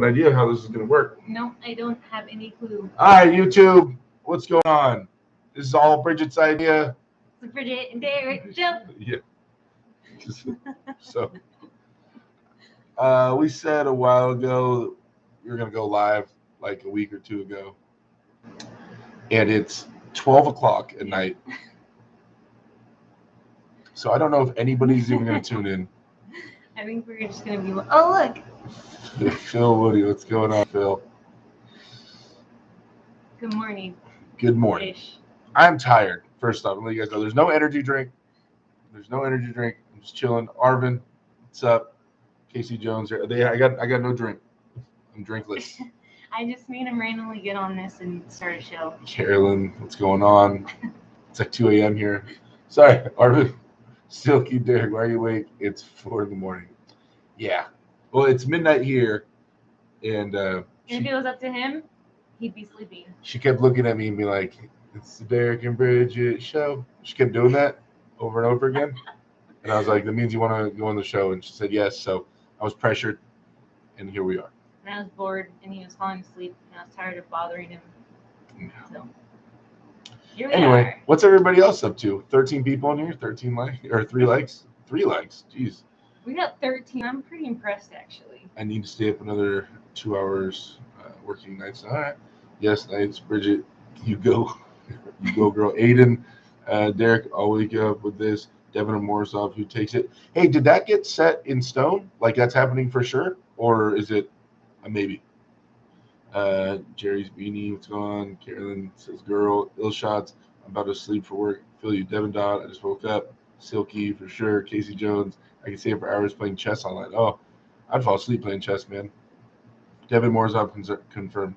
an idea how this is going to work. No, I don't have any clue. All right, YouTube, what's going on? This is all Bridgette's idea. It's Bridgette and Derek. Jump. Yeah. So, we said a while ago we were going to go live like a week or two ago. And it's 12 o'clock at night. So I don't know if anybody's even going to tune in. I think we're just going to be... Oh, look. Phil Woody, what's going on, Phil? Good morning. Good morning. Ish. I'm tired. First off, I'll let you guys know there's no energy drink. I'm just chilling. Arvin, what's up? Casey Jones. I got no drink. I'm drinkless. I just made him randomly get on this and start a show. Carolyn, what's going on? It's like 2 a.m. here. Sorry, Arvin. Silky Derek, why are you awake? It's 4 a.m. Yeah. Well, it's midnight here, and if it was up to him, he'd be sleeping. She kept looking at me and be like, "It's the Derek and Bridgette show." She kept doing that over and over again, and I was like, "That means you want to go on the show?" And she said yes. So I was pressured, and here we are. And I was bored, and he was falling asleep, and I was tired of bothering him. So here we are. What's everybody else up to? 13 people in here. 13 likes or 3 likes. 3 likes. Jeez. We got 13. I'm pretty impressed, actually. I need to stay up another 2 hours working nights. All right. Yes, nights. Bridgette, you go. You go, girl. Aiden, Derek, I'll wake you up with this. Devin and Morrisov, who takes it. Hey, did that get set in stone? Like that's happening for sure? Or is it a maybe? Jerry's beanie, what's going on? Carolyn says, girl, ill shots. I'm about to sleep for work. Feel you. Devin Dodd, I just woke up. Silky, for sure. Casey Jones, I can stay up for hours playing chess online. Oh, I'd fall asleep playing chess, man. Devin Morrisov confirmed.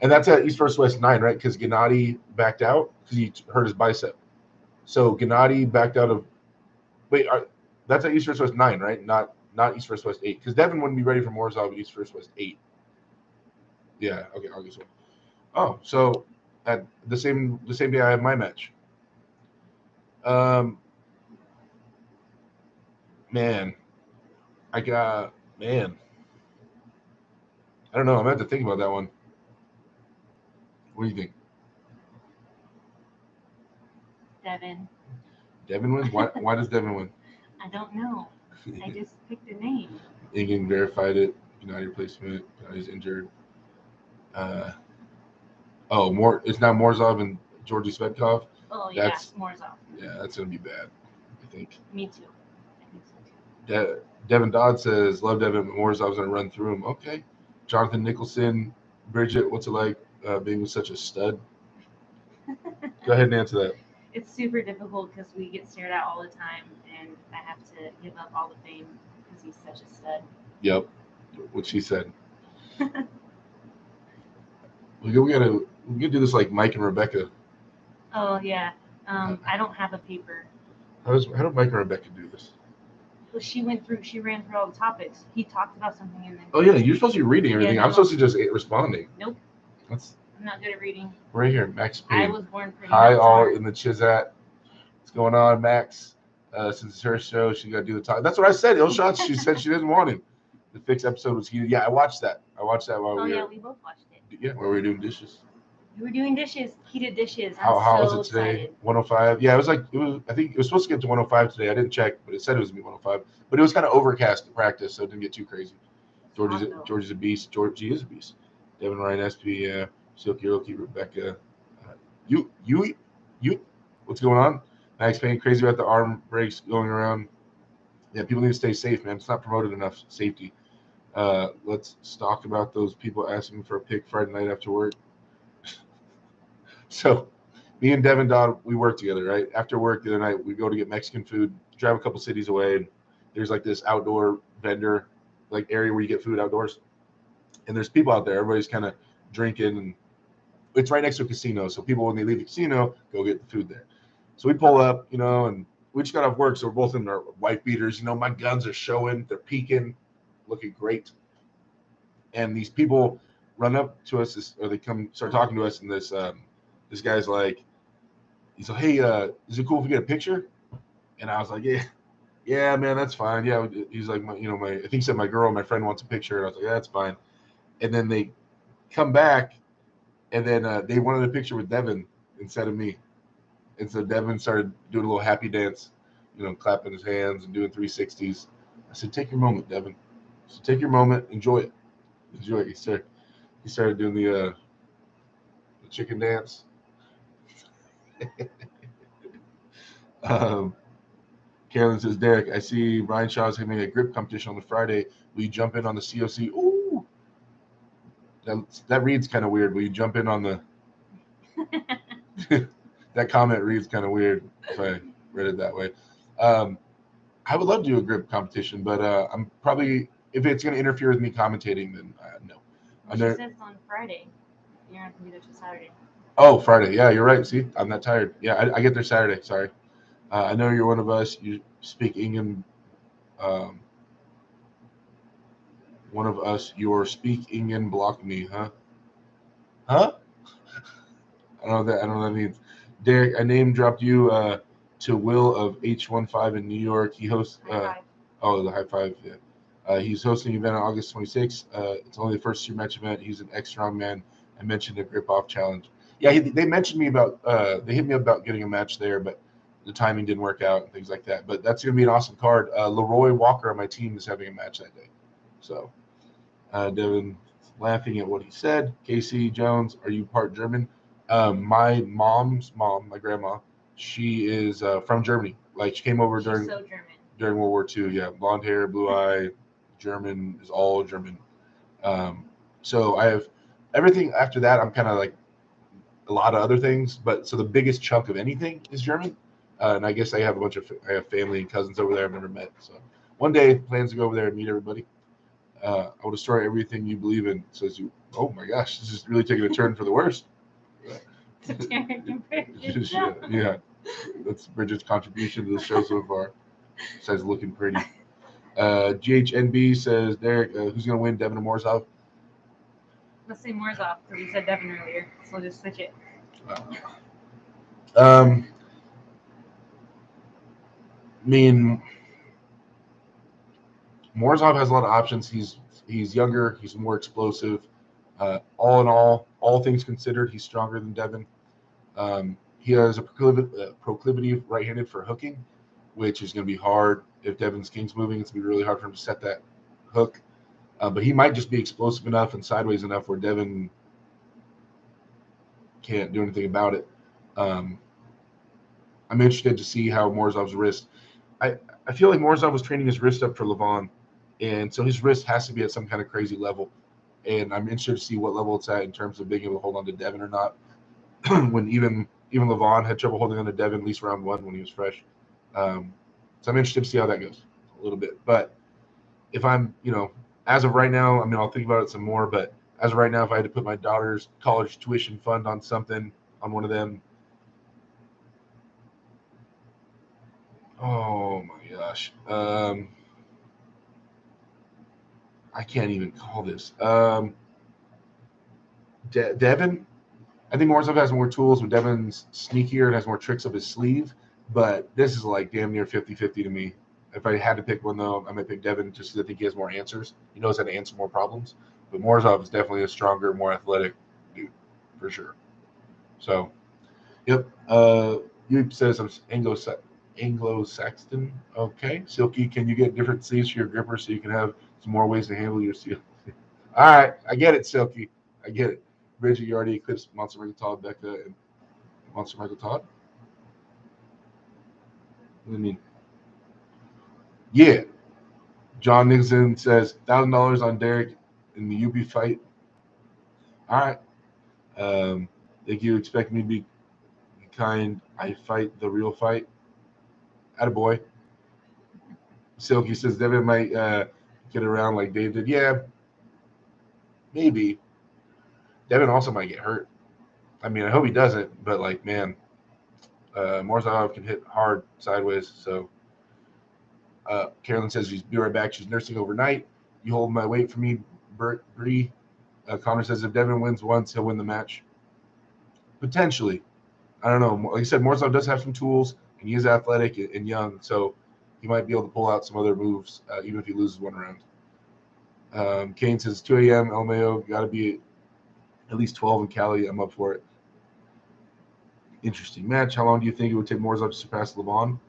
And that's at East First West 9, right? Because Gennady backed out because he hurt his bicep. So Gennady backed out of – wait, that's at East First West 9, right? Not East First West 8. Because Devin wouldn't be ready for Morrisov at East First West 8. Yeah, okay, August 1. Oh, so at the same day I have my match. Man. I don't know. I'm going to have to think about that one. What do you think? Devin wins? Why does Devin win? I don't know. I just picked a name. Ingen verified it. United replacement. He's injured. It's now Morozov and Georgi Svetkov. Oh, yeah, Morozov. Yeah, that's going to be bad, I think. Me too. I think so too. Devin Dodd says, love Devin, but Morozov's going to run through him. Okay. Jonathan Nicholson, Bridgette, what's it like being with such a stud? Go ahead and answer that. It's super difficult because we get stared at all the time, and I have to give up all the fame because he's such a stud. Yep, what she said. we gotta do this like Mike and Rebecca. Oh yeah, I don't have a paper. How did Mike and Rebecca do this? Well, she ran through all the topics. He talked about something and then. Oh yeah, you're supposed to be reading everything. Yeah, no. I'm supposed to just responding. Nope. I'm not good at reading. Right here, Max Payne. I was born pretty. Hi, all in the Chizat. What's going on, Max? Since it's her show, she got to do the talk. That's what I said. Ill shots. She said she didn't want him. The fixed episode was heated. Yeah, I watched that. While we both watched it. Yeah, while we were doing dishes. We were doing dishes, heated dishes. How was it today? Excited. 105. Yeah, I think it was supposed to get to 105 today. I didn't check, but it said it was gonna be 105. But it was kind of overcast to practice, so it didn't get too crazy. Georgie's a beast. Georgie is a beast. Devin Ryan, SP, Silky Roki, Rebecca. You. What's going on? Max Payne, crazy about the arm breaks going around. Yeah, people need to stay safe, man. It's not promoted enough. Safety. Let's talk about those people asking for a pick Friday night after work. So, me and Devin Dodd, we work together, right? After work the other night, we go to get Mexican food, drive a couple cities away, and there's like this outdoor vendor, like area where you get food outdoors. And there's people out there. Everybody's kind of drinking, and it's right next to a casino. So people, when they leave the casino, go get the food there. So we pull up, and we just got off work, so we're both in our wife beaters. My guns are showing. They're peeking, looking great. And these people run up to us, or they come start talking to us, and this guy's like, he's like, hey, is it cool if we get a picture? And I was like, yeah, man, that's fine. Yeah, he's like, I think he said my girl, my friend wants a picture. And I was like, yeah, that's fine. and then they come back, and then they wanted a picture with Devin instead of me. And so Devin started doing a little happy dance, clapping his hands and doing 360s. I said, "Take your moment, Devin. So take your moment, enjoy it, enjoy it." He started doing the chicken dance. Um, Carolyn says, "Derek, I see Ryan Shaw's having a grip competition on the Friday. Will you jump in on the COC?" Ooh, that reads kind of weird. Will you jump in on the? That comment reads kind of weird if I read it that way. I would love to do a grip competition, but I'm probably, if it's going to interfere with me commentating, then no. Well, she says on Friday. You're not going to be there till Saturday. Oh, Friday. Yeah, you're right. See, I'm not tired. Yeah, I get there Saturday. Sorry. I know you're one of us. You speak England. One of us. Your speak England block me, huh? Huh? I don't know what that means. Derek, I name dropped you to Will of H15 in New York. He hosts. The high five. Yeah. He's hosting an event on August 26th. It's only the first 2-match event. He's an ex-strong man. I mentioned a grip off challenge. Yeah, they mentioned me about. They hit me up about getting a match there, but the timing didn't work out and things like that. But that's going to be an awesome card. Leroy Walker on my team is having a match that day. So, Devin laughing at what he said. Casey Jones, are you part German? My mom's mom, my grandma, she is from Germany. Like she came over during World War II. Yeah, blonde hair, blue eye, German, is all German. So I have everything after that. I'm kind of like a lot of other things, but so the biggest chunk of anything is German. And I guess I have I have family and cousins over there I've never met. So one day plans to go over there and meet everybody. I will destroy everything you believe in. Says you. Oh my gosh, this is really taking a turn for the worst. Yeah, that's Bridgette's contribution to the show so far. Besides looking pretty. GHNB says, Derek, who's going to win, Devin or Morzov? Let's say Morzov, because we said Devin earlier, so we'll just switch it. I mean, Morzov has a lot of options. He's younger. He's more explosive. All in all things considered, he's stronger than Devin. He has a proclivity right-handed for hooking, which is going to be hard. If Devin's king's moving, it's going to be really hard for him to set that hook. But he might just be explosive enough and sideways enough where Devin can't do anything about it. I'm interested to see how Morzov's wrist. I feel like Morzov was training his wrist up for Levon, and so his wrist has to be at some kind of crazy level. And I'm interested to see what level it's at in terms of being able to hold on to Devin or not. When even Levon had trouble holding on to Devin, at least round one when he was fresh. So I'm interested to see how that goes a little bit. But if I'm, as of right now, I mean, I'll think about it some more. But as of right now, if I had to put my daughter's college tuition fund on something, on one of them, oh my gosh, I can't even call this. Devin, I think Morzov has more tools, but Devin's sneakier and has more tricks up his sleeve. But this is like damn near 50-50 to me. If I had to pick one, though, I might pick Devin just because I think he has more answers. He knows how to answer more problems. But Morzov is definitely a stronger, more athletic dude, for sure. So, yep. You says I'm Anglo-Saxon. Okay. Silky, can you get different sleeves for your gripper so you can have some more ways to handle your steel? All right. I get it, Silky. I get it. Bridget, you already eclipsed Monster Michael Todd, Becca, and Monster Michael Todd? What do you mean? Yeah. John Nixon says $1,000 on Derek in the UB fight. All right. Think you expect me to be kind? I fight the real fight. Attaboy. Silky says Devin might get around like Dave did. Yeah, maybe. Devin also might get hurt. I mean, I hope he doesn't, but like, man, Morzov can hit hard sideways. So Carolyn says she's be right back. She's nursing overnight. You hold my weight for me, Bree. Connor says if Devin wins once, he'll win the match. Potentially. I don't know. Like I said, Morzov does have some tools, and he is athletic and young, so he might be able to pull out some other moves, even if he loses one round. Kane says 2 a.m. LMAO, got to be at least 12 in Cali. I'm up for it. Interesting match. How long do you think it would take Morozov to surpass LeBron?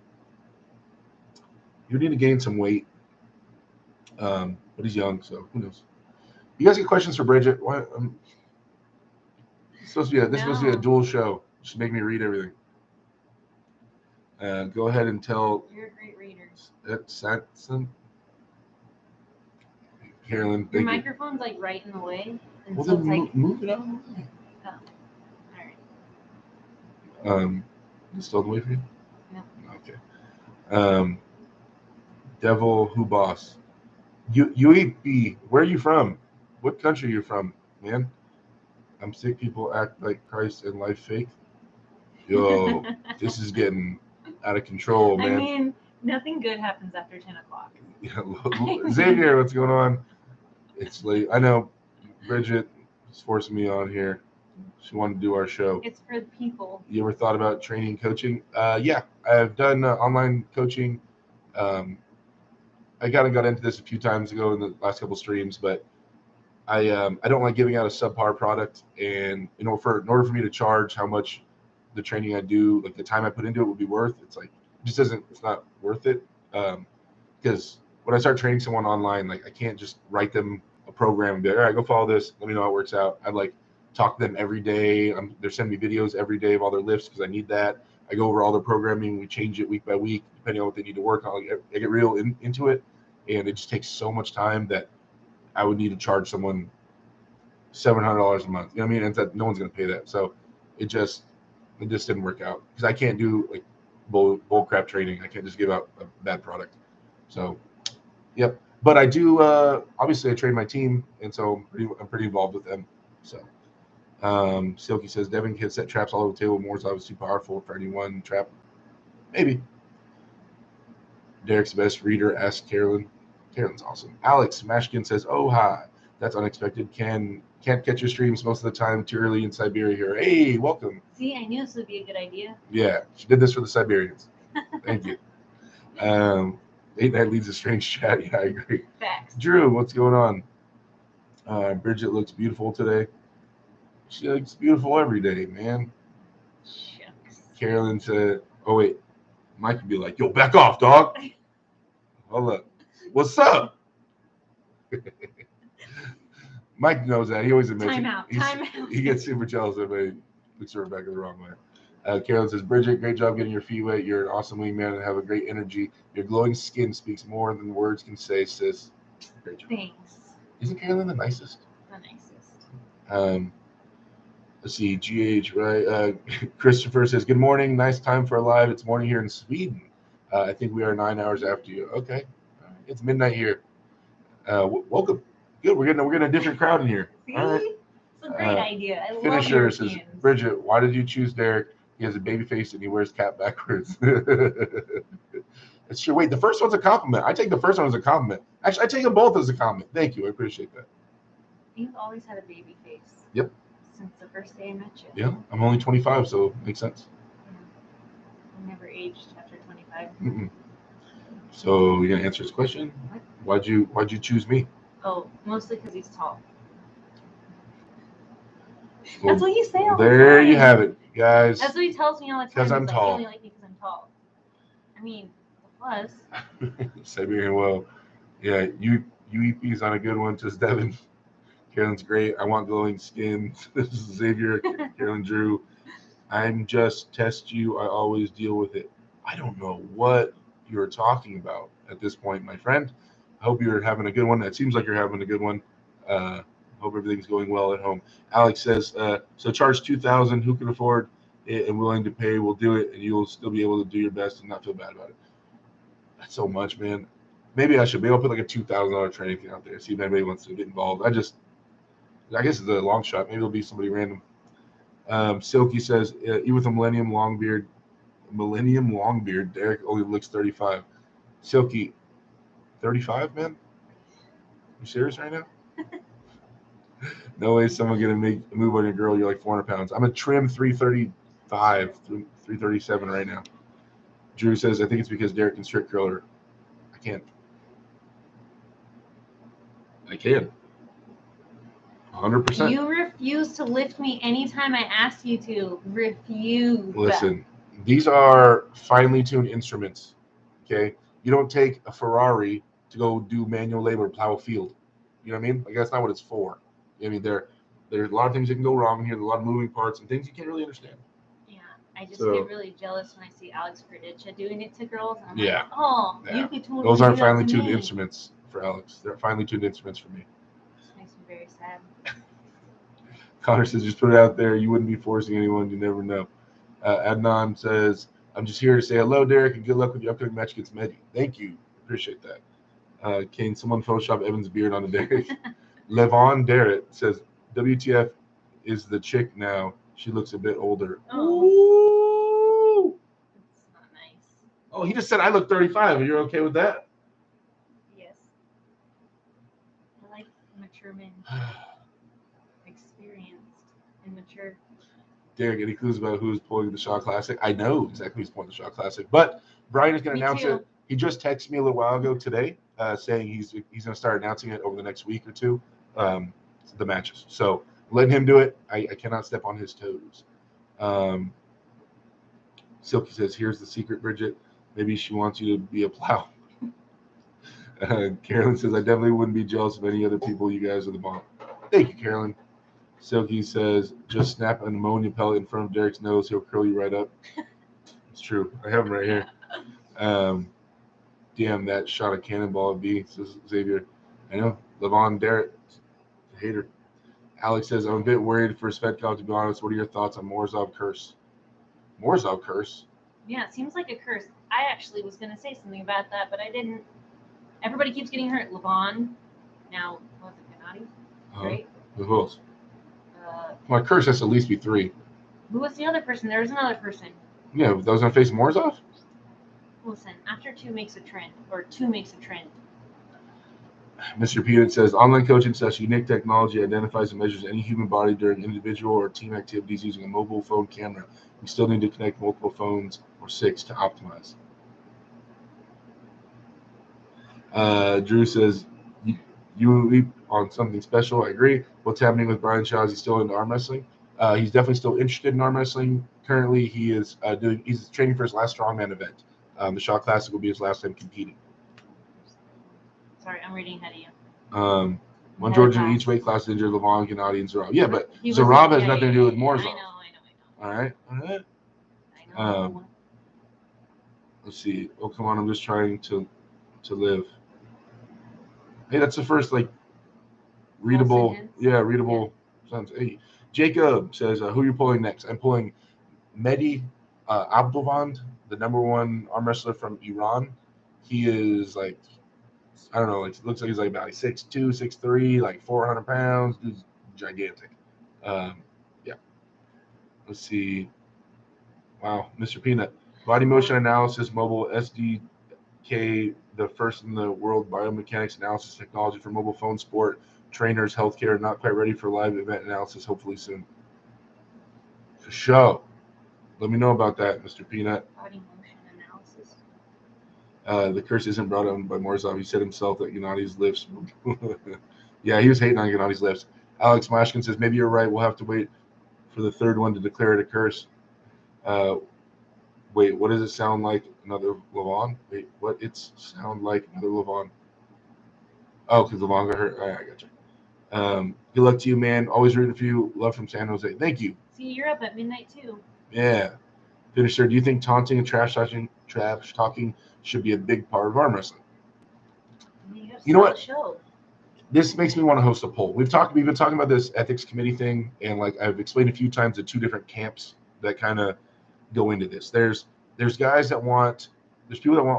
You need to gain some weight, but he's young, so who knows? You guys get questions for Bridgette? Why? This is supposed to be a dual show. Just make me read everything. Go ahead and tell. You're a great reader. Saxon. Carolyn, Your microphone's like right in the way. And well, so then it's like, move it out. oh, all right. It's still in the way for you? No. Okay. Devil Who Boss. UEB, where are you from? What country are you from, man? I'm sick people act like Christ and life fake. Yo, this is getting out of control, man. I mean, nothing good happens after 10 o'clock. Yeah, Xavier, what's going on? It's late. I know Bridgette is forcing me on here. She wanted to do our show. It's for the people. You ever thought about training and coaching? Yeah, I've done online coaching. I got into this a few times ago in the last couple streams, but I don't like giving out a subpar product. And in order for me to charge how much the training I do, like the time I put into it would be worth, it's like it's not worth it. Because when I start training someone online, like I can't just write them a program and be like, all right, go follow this. Let me know how it works out. I'd like talk to them every day. They're sending me videos every day of all their lifts because I need that. I go over all their programming. We change it week by week, depending on what they need to work on. I get real into it, and it just takes so much time that I would need to charge someone $700 a month. You know what I mean? And that no one's going to pay that. So it just didn't work out because I can't do like bull crap training. I can't just give out a bad product. So, yep. But I do. Obviously, I train my team, and so I'm pretty involved with them. So, Silky says Devin can set traps all over the table. Moore's obviously too powerful for any one trap. Maybe. Derek's the best reader. Ask Carolyn. Carolyn's awesome. Alex Mashkin says, "Oh hi, that's unexpected. Can't catch your streams most of the time. Too early in Siberia here. Hey, welcome." See, I knew this would be a good idea. Yeah, she did this for the Siberians. Thank you. Late night leads a strange chat. Yeah, I agree. Facts. Drew, what's going on? Bridgette looks beautiful today. She looks beautiful every day, man. Shucks. Carolyn said, "Oh wait, Mike could be like, yo, back off, dog. Hold up. What's up?" Mike knows that. He always admits Time it. out. He gets super jealous if everybody looks at Rebecca the wrong way. Carolyn says, Bridgette, great job getting your feet wet. You're an awesome wingman and have a great energy. Your glowing skin speaks more than words can say, sis. Great job. Thanks. Isn't Carolyn the nicest? The nicest. Let's see, GH, right? Christopher says, good morning. Nice time for a live. It's morning here in Sweden. I think we are 9 hours after you. Okay. All right. It's midnight here. Welcome. Good. We're getting a different crowd in here. See? All right. It's a great idea. I Finisher love says, Europeans. Bridgette, why did you choose Derek? He has a baby face and he wears cap backwards. It's true. Wait, the first one's a compliment. I take the first one as a compliment. Actually, I take them both as a compliment. Thank you. I appreciate that. You've always had a baby face. Yep. Since the first day I met you. Yeah, I'm only 25, so it makes sense. I never aged after 25. Mm-mm. So you're gonna answer his question? What? Why'd you choose me? Oh, mostly because he's tall. Well, that's what you say all the time. There you have it, guys. That's what he tells me all the time. Because I'm He's tall. Like, you only like me because I'm tall. I mean, plus. Siberian, well, yeah, UEP's on a good one. Just Devin. Carolyn's great. I want glowing skin. This is Xavier. Carolyn Drew. I'm just test you. I always deal with it. I don't know what you're talking about at this point, my friend. I hope you're having a good one. It seems like you're having a good one. Hope everything's going well at home. Alex says, so charge $2,000. Who can afford it and willing to pay will do it, and you will still be able to do your best and not feel bad about it. That's so much, man. Maybe I should be able to put like a $2,000 training thing out there. See if anybody wants to get involved. I guess it's a long shot. Maybe it'll be somebody random. Silky says, even with a Millennium Longbeard, Derek only looks 35. Silky, 35, man? You serious right now? No way someone gonna make a move on your girl. You're like 400 pounds. I'm a trim 335, 337 right now. Drew says, I think it's because Derek can strict curl her. I can't. I can. 100%. You refuse to lift me anytime I ask you to. Refuse. Listen, these are finely tuned instruments. Okay, you don't take a Ferrari to go do manual labor, plow a field. You know what I mean? Like that's not what it's for. I mean, there's a lot of things that can go wrong here. There's a lot of moving parts and things you can't really understand. Yeah, I just So- get really jealous when I see Alex Bridgette doing it to girls. And I'm Yeah. like, oh, Yeah. you could totally Those do aren't that finely to tuned me. instruments for Alex. They're finely tuned instruments for me. This makes me very sad. Connor says, just put it out there. You wouldn't be forcing anyone. You never know. Adnan says, I'm just here to say hello, Derek, and good luck with your upcoming match against Mehdi. Thank you. Appreciate that. Kane, someone Photoshop Evan's beard on the Derek. Levon Derek says, WTF is the chick now. She looks a bit older. Oh. Ooh. It's not nice. Oh, he just said I look 35. Are you okay with that? Yes. I like mature men. Experienced and mature. Derek, any clues about who's pulling the Shaw Classic? I know exactly who's pulling the Shaw Classic, but Brian is going to Me announce too. it. He just texted me a little while ago today saying he's going to start announcing it over the next week or two, the matches. So letting him do it. I cannot step on his toes. Silky says, here's the secret, Bridgette. Maybe she wants you to be a plow. Carolyn says, I definitely wouldn't be jealous of any other people. You guys are the bomb. Thank you, Carolyn. Silky says, just snap an ammonia pellet in front of Derek's nose. He'll curl you right up. It's true. I have him right here. Damn, that shot a cannonball at B, says Xavier. I know. Levon Derek, hater. Alex says, I'm a bit worried for Svetkov, to be honest. What are your thoughts on Morozov curse? Morozov curse? Yeah, it seems like a curse. I actually was going to say something about that, but I didn't. Everybody keeps getting hurt. Levon, now, what was it, Gennady? Right? Who else? Uh, My curse has to at least be 3. who was the other person? There was another person. Yeah, that was going to face Morozov? Listen, after 2 makes a trend, or 2 makes a trend. Mr. Peter says, online coaching such unique technology identifies and measures any human body during individual or team activities using a mobile phone camera. We still need to connect multiple phones or 6 to optimize. Drew says, you leap on something special. I agree. What's happening with Brian Shaw? Is he still into arm wrestling? He's definitely still interested in arm wrestling. Currently, he is he's training for his last strongman event. The Shaw Classic will be his last time competing. Sorry, I'm reading ahead of you. One Another Georgian in class. each weight class injured Levon, Gennady, and Zarab. Yeah, but He wasn't- Zarab has yeah, nothing to do with Morozov. I know. All right. I know. Let's see. Oh, come on. I'm just trying to live. Hey, that's the first, readable. sentence? Yeah, readable sentence. Hey, Jacob says, who you're pulling next? I'm pulling Mehdi Abdulvand, the number 1 arm wrestler from Iran. He is I don't know, looks like he's about 6'2", 6'3", 400 pounds. Dude's gigantic. Yeah. Let's see. Wow, Mr. Peanut. Body motion analysis, mobile SDK, the first in the world biomechanics analysis technology for mobile phone sport. Trainers, healthcare, not quite ready for live event analysis, hopefully soon. For sure. Let me know about that, Mr. Peanut. Body motion analysis. The curse isn't brought on by Morozov. He said himself that Gennady's lifts. Yeah, he was hating on Gennady's lifts. Alex Mashkin says, maybe you're right. We'll have to wait for the 3rd one to declare it a curse. Wait, what does it sound like? Another Levon? Wait, what? It's sound like another Levon? Oh, because Levon got hurt. All right, I got you. Good luck to you, man. Always rooting for you. Love from San Jose. Thank you. See, you're up at midnight too. Yeah. Finisher, do you think taunting and trash talking should be a big part of arm wrestling? You know what? Show. This makes me want to host a poll. We've been talking about this ethics committee thing, and I've explained a few times the 2 different camps that kind of go into this. There's people that want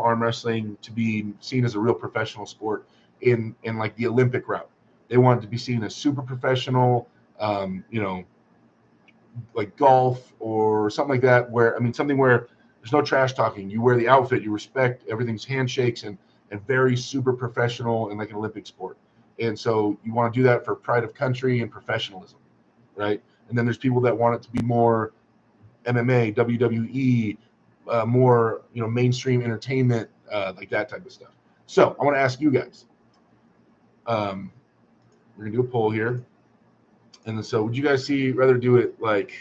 arm wrestling to be seen as a real professional sport in the Olympic route. They want it to be seen as super professional, like golf or something like that, something where there's no trash talking. You wear the outfit, you respect, everything's handshakes and very super professional and like an Olympic sport. And so you want to do that for pride of country and professionalism, right? And then there's people that want it to be more MMA, WWE, more mainstream entertainment, like that type of stuff. So I want to ask you guys, we're gonna do a poll here. And then, so would you guys rather do it like,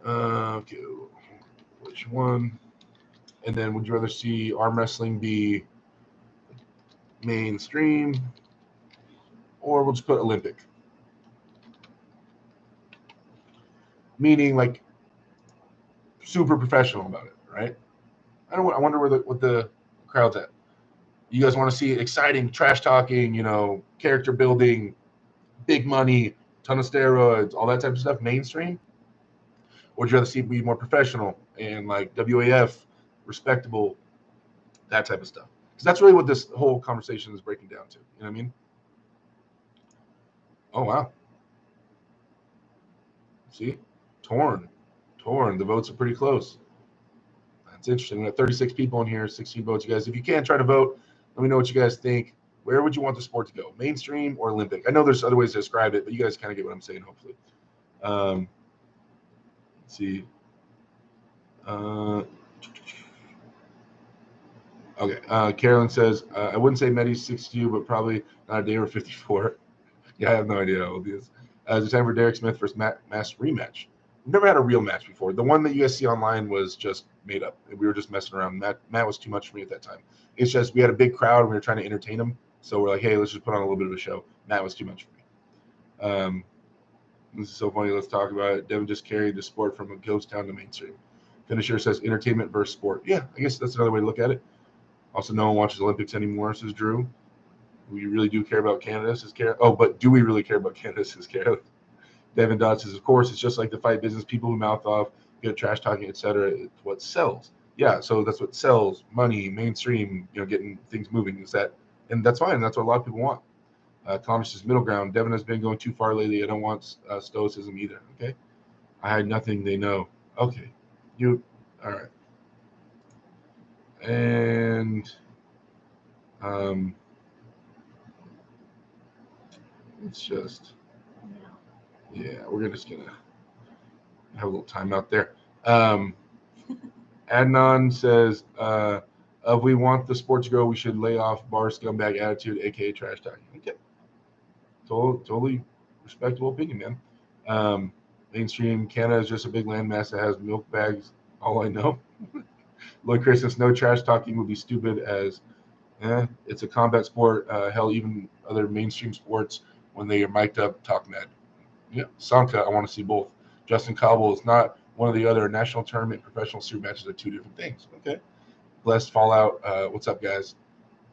okay, which one? And then would you rather see arm wrestling be mainstream, or we'll just put Olympic? Meaning like super professional about it, right? I wonder what the crowd's at. You guys want to see exciting trash talking, character building, big money, ton of steroids, all that type of stuff, mainstream? Or would you rather see it be more professional and like WAF, respectable, that type of stuff? Because that's really what this whole conversation is breaking down to. You know what I mean? Oh, wow. See? Torn. The votes are pretty close. That's interesting. We got 36 people in here, 16 votes. You guys, if you can, try to vote. Let me know what you guys think. Where would you want the sport to go? Mainstream or Olympic? I know there's other ways to describe it, but you guys kind of get what I'm saying, hopefully. Let's see. Okay. Carolyn says, I wouldn't say Medi's 62, but probably not a day or 54. Yeah, I have no idea how old he is. Is it time for Derek Smith versus Mass rematch? We've never had a real match before. The one that you guys see online was just made up. We were just messing around. Matt was too much for me at that time. It's just we had a big crowd and we were trying to entertain them. So we're like, hey, let's just put on a little bit of a show. Matt was too much for me. This is so funny. Let's talk about it. Devin just carried the sport from a ghost town to mainstream. Finisher says entertainment versus sport. Yeah, I guess that's another way to look at it. Also, no one watches Olympics anymore, says Drew. We really do care about Canada, says Carol. Oh, but do we really care about Canada, says Carol? Devin Dodd says, of course, it's just like the fight business. People who mouth off, get trash talking, etc. It's what sells. Yeah, so that's what sells. Money, mainstream, getting things moving. And that's fine. That's what a lot of people want. Connor says, middle ground. Devin has been going too far lately. I don't want stoicism either. Okay. I hide nothing. They know. Okay. All right. And it's just, yeah, we're just going to have a little time out there. Adnan says, if we want the sport to grow, we should lay off bar scumbag attitude, aka trash talking. Okay. Totally respectable opinion, man. Mainstream Canada is just a big landmass that has milk bags. All I know. Lloyd Christmas, no trash talking would be stupid as it's a combat sport. Hell, even other mainstream sports, when they are mic'd up, talk mad. Yeah, Sanka, I want to see both. Justin Cobble is not one of the other national tournament professional super matches are two different things. Okay. Blessed Fallout. What's up, guys?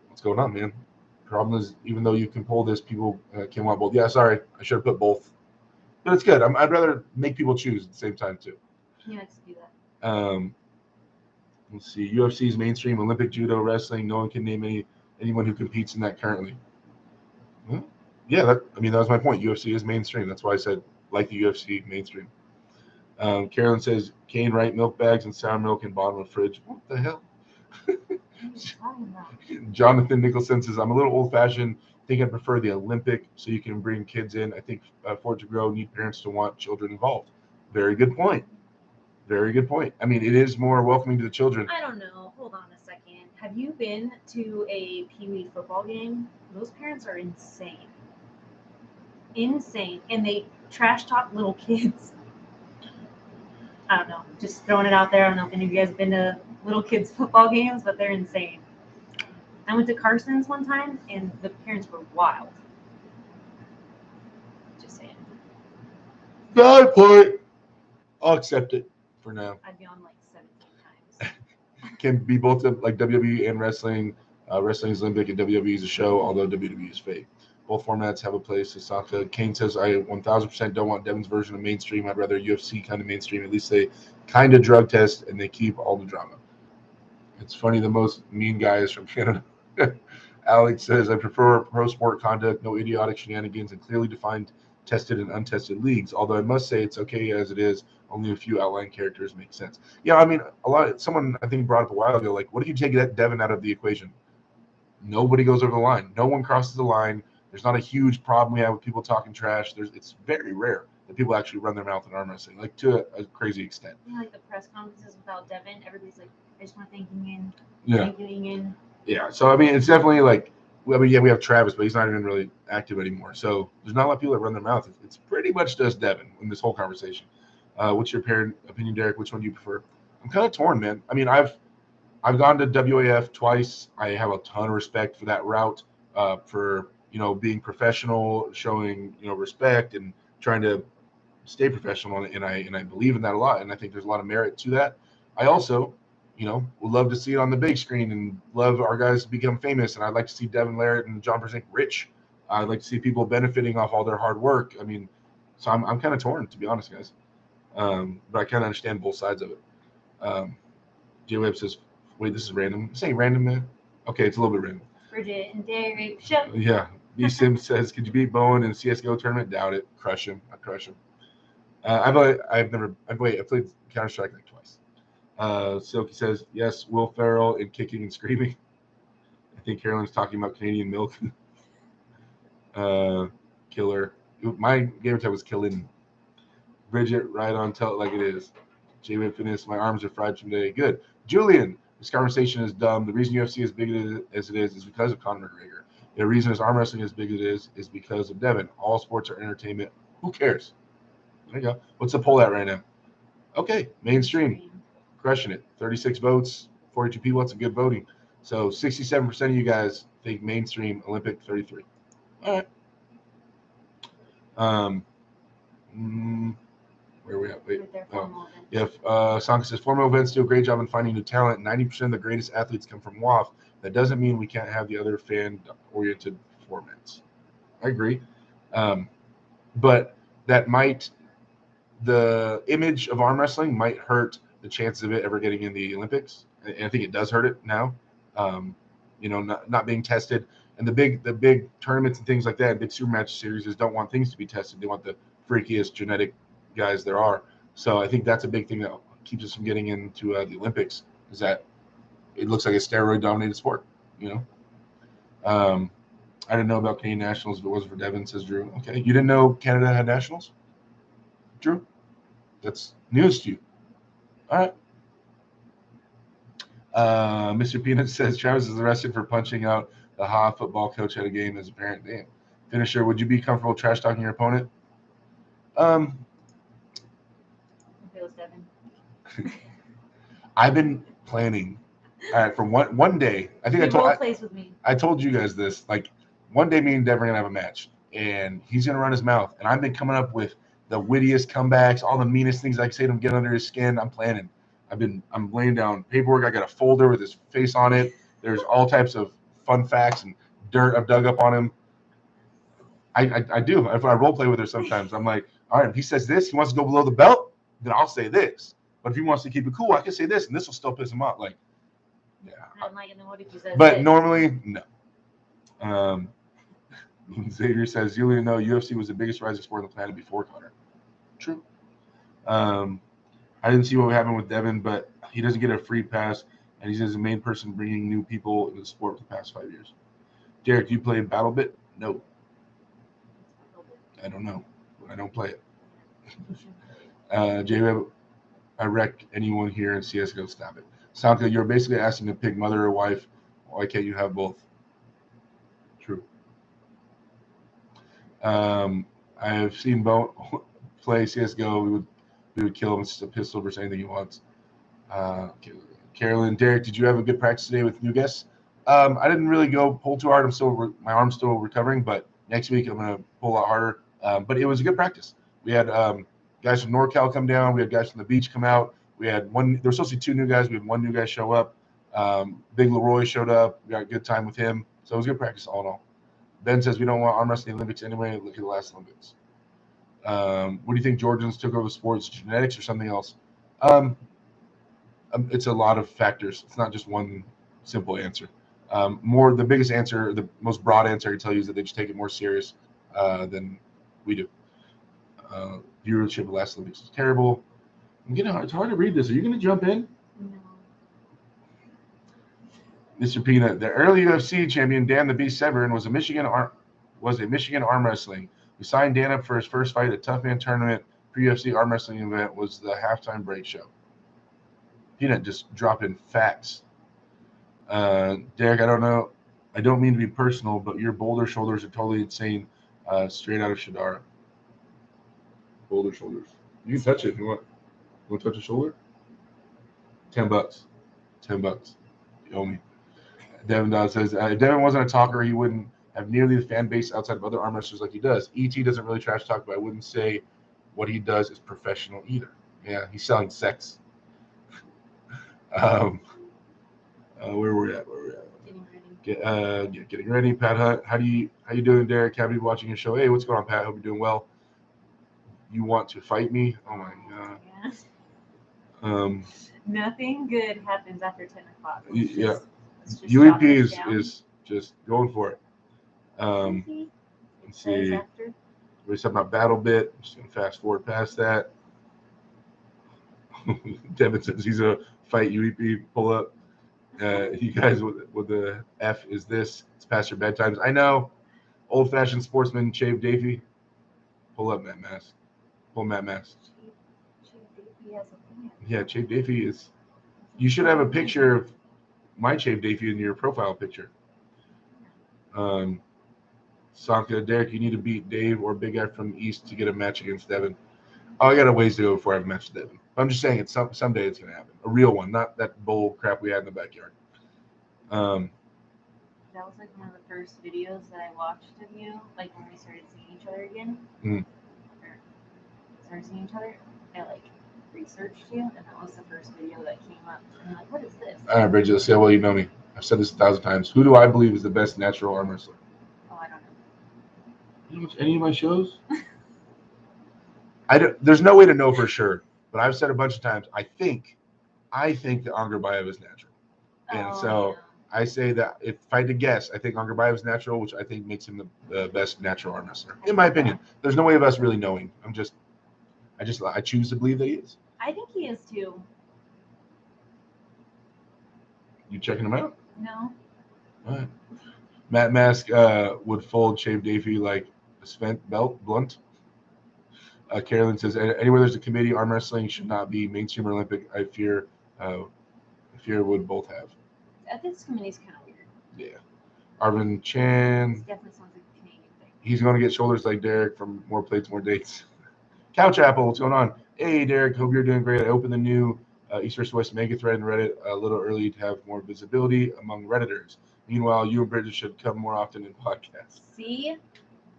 What's going on, man? Problem is, even though you can pull this, people can want both. Yeah, sorry. I should have put both. But it's good. I'd rather make people choose at the same time, too. Yeah, let's do that. Let's see. UFC's mainstream, Olympic judo, wrestling. No one can name anyone who competes in that currently. Well, yeah, that was my point. UFC is mainstream. That's why I said like the UFC mainstream. Carolyn says cane right milk bags and sour milk in bottom of fridge. What the hell? Jonathan Nicholson says I'm a little old fashioned. Think I prefer the Olympic so you can bring kids in. I think for it to grow, need parents to want children involved. Very good point. Very good point. I mean, it is more welcoming to the children. I don't know. Hold on a second. Have you been to a Pee Wee football game? Those parents are insane. Insane. And they trash talk little kids. I don't know. Just throwing it out there. I don't know if any of you guys have been to little kids' football games, but they're insane. I went to Carson's one time, and the parents were wild. Just saying. Valid point. I'll accept it for now. I'd be on like 17 times. Can be both like WWE and wrestling. Wrestling is Olympic and WWE is a show, although WWE is fake. Both formats have a place. Sasaka Kane says, I 1000% don't want Devin's version of mainstream. I'd rather UFC kind of mainstream. At least they kind of drug test and they keep all the drama. It's funny, the most mean guy is from Canada. Alex says, I prefer pro sport conduct, no idiotic shenanigans, and clearly defined tested and untested leagues. Although I must say it's okay as it is. Only a few outline characters make sense. Yeah, I mean, someone I think brought up a while ago, like, what if you take that Devin out of the equation? Nobody goes over the line. No one crosses the line. There's not a huge problem we have with people talking trash. It's very rare that people actually run their mouth in arm wrestling, like to a crazy extent. Yeah, like the press conferences without Devin, everybody's like, I just want to thank you in. Yeah. Thank you in. Yeah. So I mean, it's definitely like I mean, yeah, we have Travis, but he's not even really active anymore. So there's not a lot of people that run their mouth. It's pretty much just Devin in this whole conversation. What's your opinion, Derek? Which one do you prefer? I'm kind of torn, man. I mean, I've gone to WAF twice. I have a ton of respect for that route, for being professional, showing respect, and trying to stay professional. And I believe in that a lot. And I think there's a lot of merit to that. I also, would love to see it on the big screen and love our guys to become famous. And I'd like to see Devin Larratt and John Brzenk rich. I'd like to see people benefiting off all their hard work. I mean, so I'm kind of torn, to be honest, guys. But I kind of understand both sides of it. J-Web says, wait, this is random. This ain't random, man. Okay, it's a little bit random. Bridgette and Derek show. Yeah. B Sim says, could you beat Bowen in CSGO tournament? Doubt it. Crush him. I crush him. I played Counter-Strike like twice. Silky says, yes, Will Ferrell in Kicking and Screaming. I think Carolyn's talking about Canadian Milk. Killer. My gamer tag was Killing. Bridgette, right on, tell it like it is. J-Web Fitness, my arms are fried from today. Good. Julian, this conversation is dumb. The reason UFC is big as it is because of Conor McGregor. The reason is arm wrestling is big as it is because of Devin. All sports are entertainment. Who cares? There you go. What's the poll at right now? Okay, mainstream. Crushing it. 36 votes, 42 people. That's a good voting. So 67% of you guys think mainstream, Olympic 33. All right. Where are we at? Wait. Sanka says, formal events do a great job in finding new talent. 90% of the greatest athletes come from WAF. That doesn't mean we can't have the other fan-oriented formats. I agree. But the image of arm wrestling might hurt the chances of it ever getting in the Olympics. And I think it does hurt it now. Not being tested. And the big tournaments and things like that, big super match series don't want things to be tested. They want the freakiest genetic guys there are. So I think that's a big thing that keeps us from getting into the Olympics, is that it looks like a steroid-dominated sport. I didn't know about Canadian nationals if it wasn't for Devin, says Drew. Okay, you didn't know Canada had nationals, Drew? That's news to you. All right. Mr. Peanut says Travis is arrested for punching out the Ha football coach at a game as a parent. Damn. Finisher, would you be comfortable trash talking your opponent? I've been planning. All right, for one day. I think I told you guys this. Like, one day, me and Dev are gonna have a match, and he's gonna run his mouth. And I've been coming up with the wittiest comebacks, all the meanest things I can say to him, get under his skin. I'm planning. I'm laying down paperwork. I got a folder with his face on it. There's all types of fun facts and dirt I've dug up on him. I do. If I role play with her sometimes, I'm like, all right, if he says this, he wants to go below the belt, then I'll say this. But if he wants to keep it cool, I can say this, and this will still piss him off. Like, yeah. I'm like, and then what if he says but this? Normally, no. Xavier says, Julian, no, UFC was the biggest rising sport on the planet before Conor. True. I didn't see what happened with Devin, but he doesn't get a free pass, and he's the main person bringing new people into the sport for the past 5 years. Derek, do you play BattleBit? No. I don't know. I don't play it. J-Web, I wreck anyone here in CSGO. Stop it. Sanka, you're basically asking to pick mother or wife. Why can't you have both? True. I have seen Bo play CSGO. We would kill him with just a pistol versus anything he wants. Carolyn, Derek, did you have a good practice today with new guests? I didn't really go pull too hard. My arm's still recovering, but next week I'm gonna pull a lot harder. But it was a good practice. We had guys from NorCal come down. We had guys from the beach come out. We had one. There were supposed to be 2 new guys. We had 1 new guy show up. Big Leroy showed up. We got a good time with him. So it was good practice all in all. Ben says we don't want arm wrestling Olympics anyway. Look at the last Olympics. What do you think Georgians took over the sports? Genetics or something else? It's a lot of factors. It's not just one simple answer. The biggest answer, the most broad answer I can tell you is that they just take it more serious than we do. Viewership of last Olympics is terrible. It's hard to read this. Are you going to jump in? No. Mr. Peanut, the early UFC champion Dan the Beast Severn was a Michigan arm wrestling. We signed Dan up for his first fight at a Tough Man tournament. Pre-UFC arm wrestling event was the halftime break show. Peanut just dropping facts. Derek, I don't know I don't mean to be personal, but your boulder shoulders are totally insane. Straight out of Shadara. Boulder shoulders. You can touch it if you want. You want to touch a shoulder? $10. $10. You owe me. Devin Dodd says, if Devin wasn't a talker, he wouldn't have nearly the fan base outside of other arm wrestlers like he does. ET doesn't really trash talk, but I wouldn't say what he does is professional either. Yeah, he's selling sex. Where we're at? Getting ready. Pat Hunt, how you doing, Derek? Happy to be watching your show. Hey, what's going on, Pat? Hope you're doing well. You want to fight me? Oh my god. Yeah. Nothing good happens after 10 o'clock. UEP is just going for it. Let's see. We're talking about Battle Bit. I'm just gonna fast forward past that. Devin says he's a fight UEP pull up. You guys with the F is this? It's past your bedtimes. I know. Old fashioned sportsman Chave Davey. Pull up Matt Mask. Pull Matt Mask. Yeah, Chave Davey is. You should have a picture of my Chave Davey in your profile picture. Sanka, Derek, you need to beat Dave or Big Guy from the East to get a match against Devin. Oh, I got a ways to go before I have a match with Devin. But I'm just saying it's someday it's gonna happen. A real one, not that bull crap we had in the backyard. That was like one of the first videos that I watched of you, like when we started seeing each other again. Started seeing each other. I like researched you, and that was the first video that came up. And I'm like, what is this? All right, Bridgette, let's see how well you know me. I've said this 1,000 times. Who do I believe is the best natural arm wrestler? Oh, I don't know. You watch any of my shows? There's no way to know for sure, but I've said a bunch of times. I think that Angerbayev is natural, and I say that if I had to guess, I think Angerbayev is natural, which I think makes him the best natural arm wrestler, in my opinion. There's no way of us really knowing. I choose to believe that he is. I think he is too. You checking him out? No. All right. Matt Mask would fold Chave Davey like a spent blunt. Carolyn says, anywhere there's a committee, arm wrestling should not be mainstream or Olympic. I fear would both have. Ethics committee is kind of weird. Yeah. Arvin Chan. This definitely sounds like a Canadian thing. He's going to get shoulders like Derek from more plates, more dates. Couch Apple, what's going on? Hey, Derek, hope you're doing great. I opened the new East vs. West mega thread in Reddit a little early to have more visibility among Redditors. Meanwhile, you and Bridget should come more often in podcasts. See?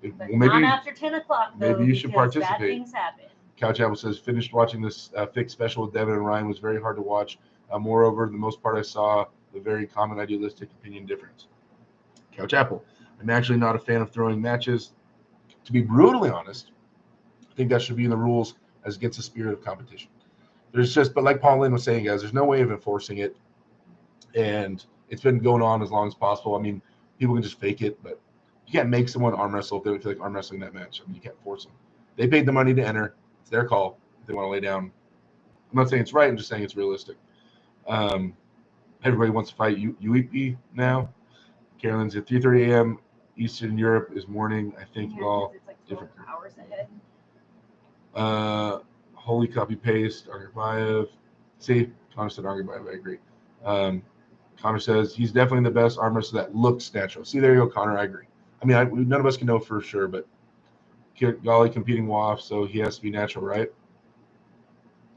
But maybe, not after 10 o'clock, though. Maybe you should participate. Bad things happen. Couch Apple says, finished watching this fixed special with Devin and Ryan was very hard to watch. Moreover, the most part I saw the very common idealistic opinion difference. Couch Apple. I'm actually not a fan of throwing matches. To be brutally honest, I think that should be in the rules as it gets the spirit of competition. But like Paul Lynn was saying, guys, there's no way of enforcing it. And it's been going on as long as possible. I mean, people can just fake it, but you can't make someone arm wrestle if they don't feel like arm wrestling that match. I mean, you can't force them. They paid the money to enter. It's their call if they want to lay down. I'm not saying it's right. I'm just saying it's realistic. Everybody wants to fight UEP now. Carolyn's at 3:30 a.m. Eastern Europe is morning. I think all it's like 12 different hours ahead. Holy copy paste. Angerbayev. See, Connor said Angerbayev. I agree. Connor says he's definitely the best arm wrestler that looks natural. See, there you go, Connor. I agree. I mean, none of us can know for sure, but golly, competing WAF, so he has to be natural, right?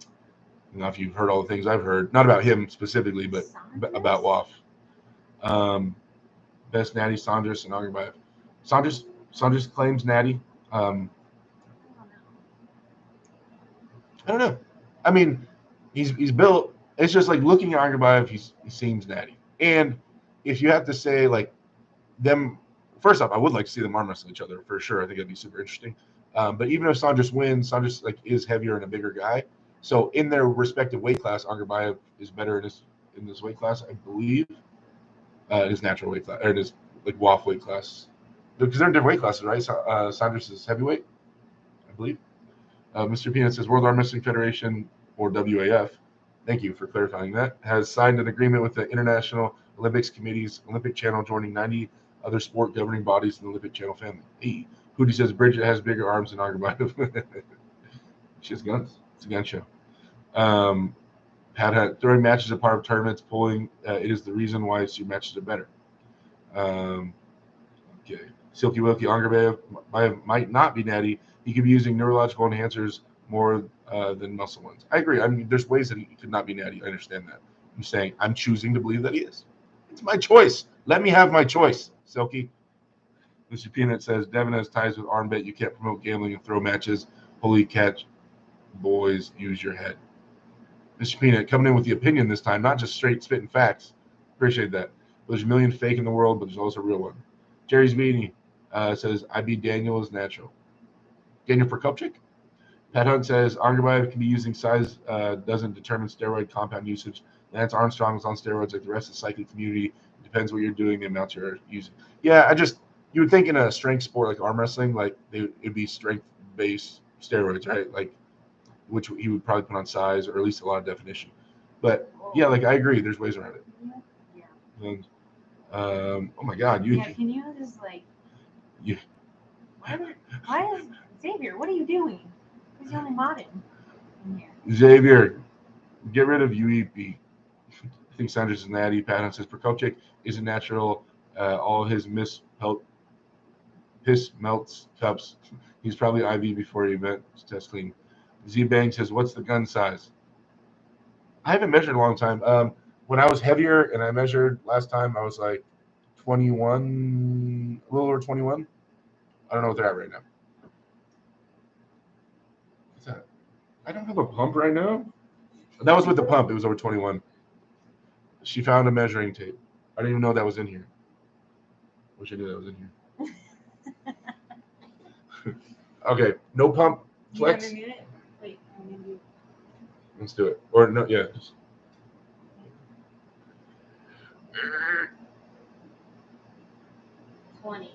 I don't know if you've heard all the things I've heard, not about him specifically, but about WAF. Best Natty, Saunders, and Angerbayev. Saunders claims Natty. I don't know. I mean, he's built. It's just like looking at Angerbayev, he seems natty. And if you have to say like them, first off, I would like to see them arm wrestle each other for sure. I think it'd be super interesting. But even if Saunders wins, Saunders like is heavier and a bigger guy. So in their respective weight class, Angerbayev is better in this weight class, I believe. In his natural weight class, or in his like WAF weight class, because they're in different weight classes, right? So, Saunders is heavyweight, I believe. Mr. Peanut says World Arm Wrestling Federation, or WAF. Thank you for clarifying that. Has signed an agreement with the International Olympics Committee's Olympic Channel, joining 90 other sport governing bodies in the Olympic Channel family. Hey, Hootie says Bridgette has bigger arms than Angerbayev. She has guns. It's a gun show. Throwing matches are part of tournaments. Pulling it is the reason why your matches are better. Okay. Silky Wilkie Angerbev might not be natty. He could be using neurological enhancers more than muscle ones. I agree. I mean, there's ways that he could not be natty. I understand that. I'm saying I'm choosing to believe that he is. It's my choice. Let me have my choice, Silky. Mr. Peanut says Devin has ties with Armbet. You can't promote gambling and throw matches. Holy catch, boys, use your head. Mr. Peanut coming in with the opinion this time, not just straight spitting facts. Appreciate that. There's a million fake in the world, but there's also a real one. Jerry's Beanie says, I beat Daniel as natural. Daniel for Kupchik? Pat Hunt says, Angerbayev can be using size doesn't determine steroid compound usage. Lance Armstrong is on steroids like the rest of the cycling community. It depends what you're doing, the amounts you're using. Yeah, you would think in a strength sport like arm wrestling, like it'd be strength-based steroids, right? Like, which he would probably put on size or at least a lot of definition. But yeah, like I agree, there's ways around it. Yeah. And, oh my God, can you just like? Yeah. Why is Xavier? What are you doing? Who's the only mod in here? Xavier, get rid of UEP. I think Sanders is natty. Pat says Prokopchik isn't natural. All his piss melts cups. He's probably IV before he went to test clean. Z Bang says, what's the gun size? I haven't measured in a long time. When I was heavier and I measured last time, I was like 21, a little over 21. I don't know what they're at right now. What's that? I don't have a pump right now. That was with the pump. It was over 21. She found a measuring tape. I didn't even know that was in here. Wish I knew that was in here. Okay, no pump. Flex. Wait, Let's do it. Or no, yeah. Just... $20s.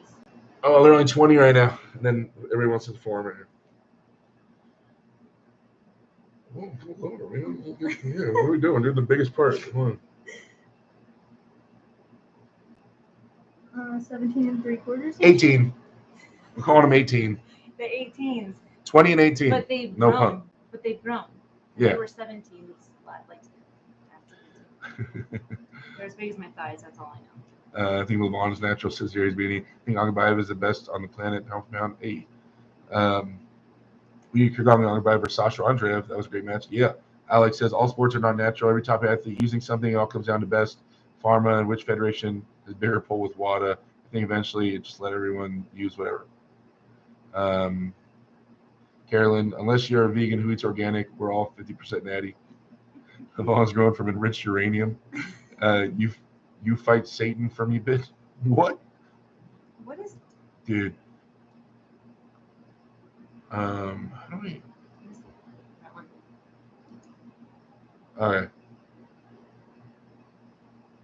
Oh, they're only 20 right now. And then everyone wants to form right here. Oh, pull over, man. Yeah, what are we doing? You're the biggest part. Come on. 17 3/4. 18. I'm calling them 18. The 18s. 20 and 18. But they've no grown. pump. But they've grown. Yeah. They were 17s like they're as big as my thighs. That's all I know. I think LeVon is natural, says Jerry's Beanie. I think Angerbayev is the best on the planet, pound for pound. We could have Angerbayev versus Sasha Andreev. That was a great match. Yeah. Alex says all sports are not natural. Every top athlete using something, it all comes down to best pharma and which federation has bigger pull with WADA. I think eventually it just let everyone use whatever. Carolyn, unless you're a vegan who eats organic, we're all 50% natty. LeVon's grown from enriched uranium. You fight Satan for me, bitch. What? What is? Dude. How do we? Okay.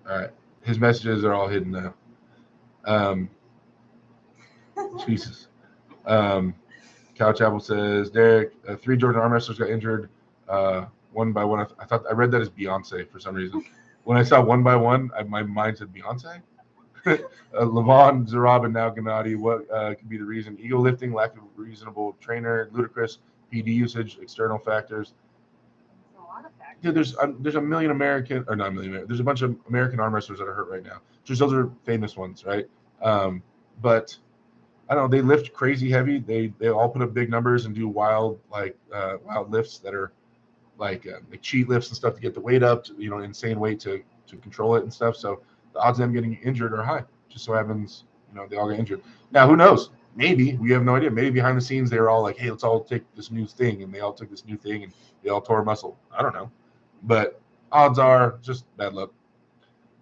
All right. His messages are all hidden now. Jesus. Couch Apple says, Derek, 3 Jordan arm wrestlers got injured one by one. I read that as Beyonce for some reason. When I saw one by one, my mind said Beyonce. Levon, Zarab, and now Gennady. What could be the reason? Ego lifting, lack of reasonable trainer, ludicrous PD usage, external factors. A lot of factors. Dude, there's a million American, or not a million. There's a bunch of American arm wrestlers that are hurt right now. Just those are famous ones, right? But I don't know. They lift crazy heavy. They all put up big numbers and do wild lifts that are like cheat lifts and stuff to get the weight up, to, insane weight to control it and stuff. So the odds of them getting injured are high. Just so happens, they all get injured. Now, who knows? Maybe we have no idea. Maybe behind the scenes they were all like, "Hey, let's all take this new thing," and they all took this new thing and they all tore a muscle. I don't know, but odds are just bad luck.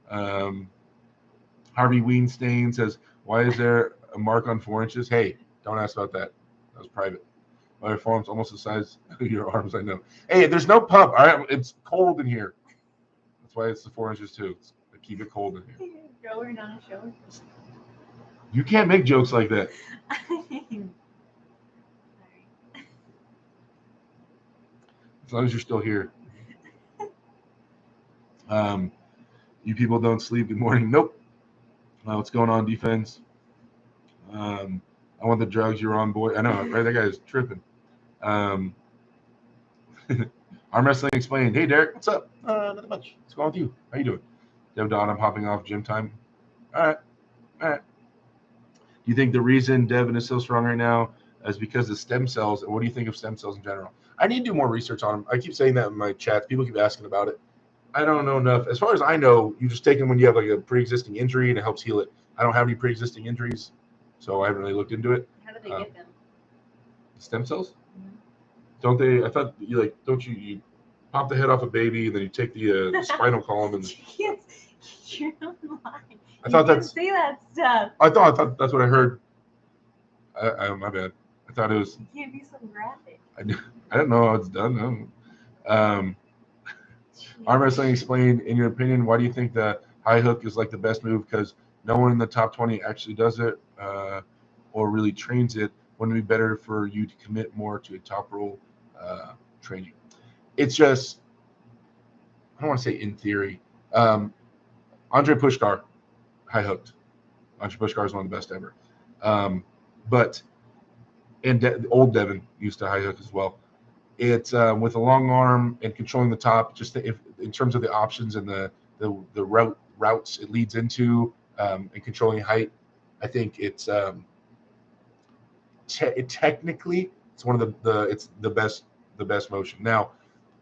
Harvey Weinstein says, "Why is there a mark on 4 inches?" Hey, don't ask about that. That was private. My forearm's almost the size of your arms. I know. Hey, there's no pump. All right, it's cold in here. That's why it's the 4 inches too. Keep it cold in here. Grower, not a shower. You can't make jokes like that. As long as you're still here. You people don't sleep. Good morning. Nope. What's going on, defense? I want the drugs. You're on, boy. I know, right? That guy's tripping. Arm wrestling explained. Hey, Derek, what's up? Nothing much. What's going on with you? How you doing? Dev Don, I'm hopping off gym time. All right. All right. Do you think the reason Devin is so strong right now is because of stem cells? And what do you think of stem cells in general? I need to do more research on them. I keep saying that in my chats. People keep asking about it. I don't know enough. As far as I know, you just take them when you have like a pre-existing injury and it helps heal it. I don't have any pre-existing injuries, so I haven't really looked into it. How do they get them? Stem cells? Mhm. Don't they? I thought don't you pop the head off a baby and then you take the spinal column and You're lying. I thought you that's say that stuff. I thought that's what I heard. My bad. I thought it was. You can't be so graphic. I don't know how it's done. Arm wrestling explained, in your opinion, why do you think the high hook is like the best move? Because no one in the top 20 actually does it or really trains it. Wouldn't it be better for you to commit more to a top roll training? It's just, I don't want to say in theory. Andre Pushkar high hooked. Andre Pushkar is one of the best ever. Old Devin used to high hook as well. It's with a long arm and controlling the top. Just if in terms of the options and the routes it leads into and controlling height, I think it's technically it's one of it's the best motion. Now,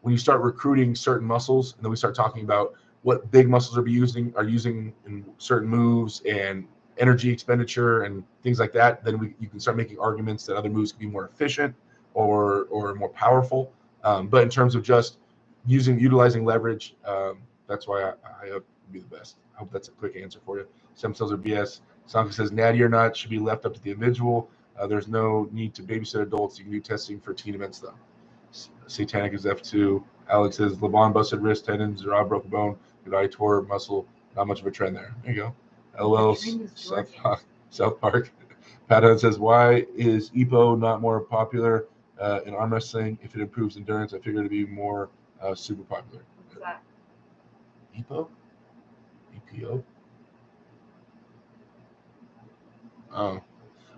when you start recruiting certain muscles, and then we start talking about what big muscles are using in certain moves and energy expenditure and things like that, then you can start making arguments that other moves can be more efficient or more powerful. But in terms of just utilizing leverage, that's why I hope would be the best. I hope that's a quick answer for you. Stem cells are BS. Sanka says natty or not should be left up to the individual. There's no need to babysit adults. You can do testing for teen events though. Satanic is F2. Alex says LeBron busted wrist tendons, Rob broke a bone, Goodeye tore muscle. Not much of a trend there. There you go. LOL South Park. Pat Hunt says, why is EPO not more popular in arm wrestling? If it improves endurance, I figure it to be more super popular. What's that? EPO? EPO? Oh.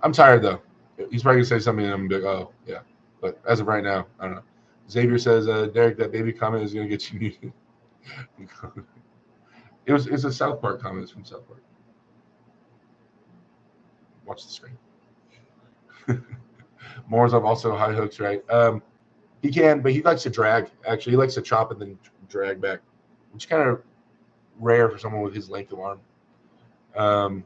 I'm tired though. He's probably gonna say something and I'm gonna be like, oh yeah. But as of right now, I don't know. Xavier says, Derek, that baby comment is gonna get you muted. It's a South Park comment. It's from South Park. Watch the screen. Morozov also high hooks, right? He can, but he likes to drag. Actually, he likes to chop and then drag back, which is kind of rare for someone with his length of arm.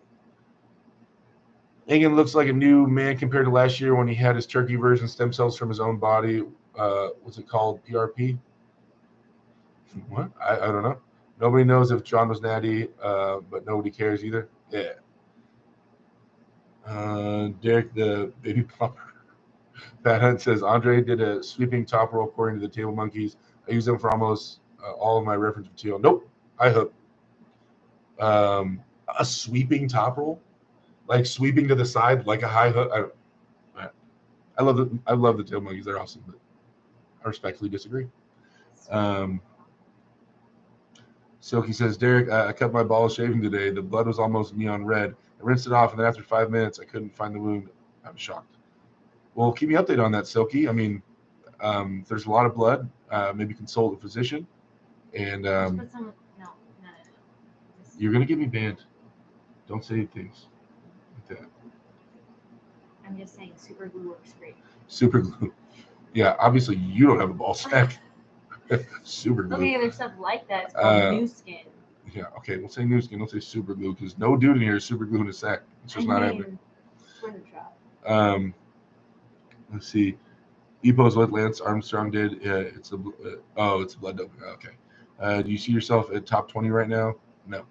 Egan looks like a new man compared to last year when he had his turkey version stem cells from his own body. What's it called? PRP? What? I don't know. Nobody knows if John was natty, but nobody cares either. Yeah. Derek, the baby plumber. Pat Hunt says, Andre did a sweeping top roll according to the Table Monkeys. I use them for almost all of my reference material. Nope. I hook. A sweeping top roll? Like sweeping to the side like a high hook? I love the Table Monkeys. They're awesome, but I respectfully disagree. Silky says, Derek, I cut my balls shaving today. The blood was almost neon red. I rinsed it off, and then after 5 minutes, I couldn't find the wound. I'm shocked. Well, keep me updated on that, Silky. I mean, if there's a lot of blood, maybe consult a physician. And No. You're going to get me banned. Don't say things like that. I'm just saying super glue works great. Super glue. Yeah, obviously you don't have a ball sack. Super glue. Okay, there's stuff like that. It's called new skin. Yeah, okay, we'll say new skin. Don't say super glue because no dude in here is super glue in a sack. It's just not happening. Let's see. EPO's what Lance Armstrong did. It's a blood doping. Okay. Do you see yourself at top 20 right now? No.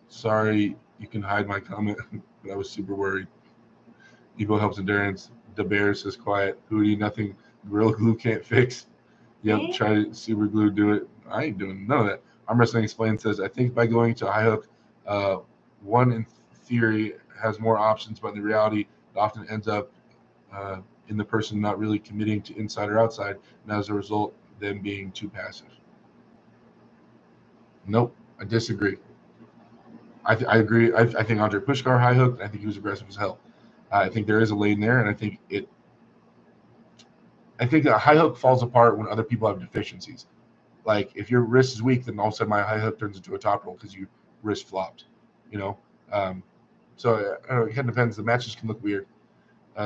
Sorry, you can hide my comment, but I was super worried. EPO helps endurance. The Bear says quiet. Hootie, nothing Gorilla Glue can't fix. Yep, try to super glue, do it. I ain't doing none of that. Arm Wrestling Explained says, I think by going to a high hook, one in theory has more options, but in reality, it often ends up in the person not really committing to inside or outside, and as a result, them being too passive. Nope, I disagree. I agree. I think Andre Pushkar high hooked. I think he was aggressive as hell. I think there is a lane there, and I think a high hook falls apart when other people have deficiencies. Like if your wrist is weak, then all of a sudden my high hook turns into a top roll because you wrist flopped. you know. So I don't know, it kind of depends. The matches can look weird.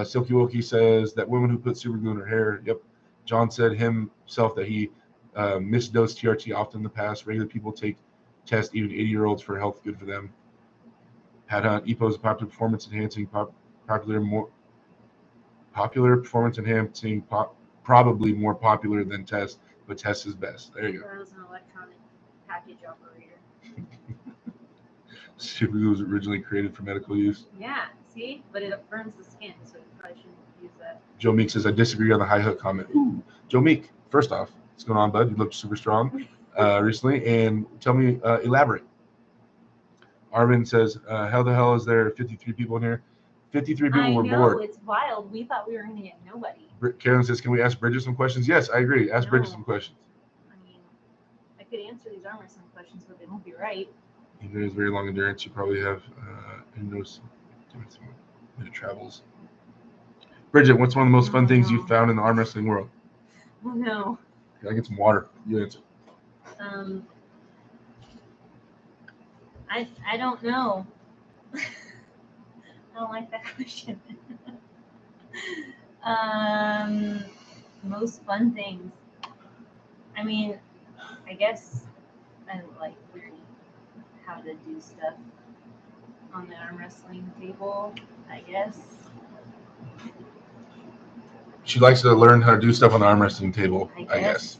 Silky Wilkie says that women who put super glue in her hair. Yep. John said himself that he misdosed TRT often in the past. Regular people take tests, even 80-year-olds, for health. Good for them. Pat Hunt, EPO is a popular performance enhancing, popular performance enhancing, probably more popular than test, but test is best. There you go. That was an electronic package operator. Super glue was originally created for medical use. Yeah, see? But it burns the skin, so you probably shouldn't use that. Joe Meek says, I disagree on the high hook comment. Ooh, Joe Meek, first off, what's going on, bud? You looked super strong recently. And tell me, elaborate. Arvin says, how the hell is there 53 people in here? 53 people were bored. It's wild. We thought we were going to get nobody. Karen says, can we ask Bridgette some questions? Yes, I agree. Ask Bridgette some questions. I mean, I could answer these arm wrestling questions, but they won't be right. Even though it's very long endurance, you probably have it travels. Bridgette, what's one of the most fun things you've found in the arm wrestling world? Oh, no. Can I get some water? You answer. I don't know. I don't like that question. Most fun things. I mean, I guess I like learning how to do stuff on the arm wrestling table, I guess. She likes to learn how to do stuff on the arm wrestling table, I guess.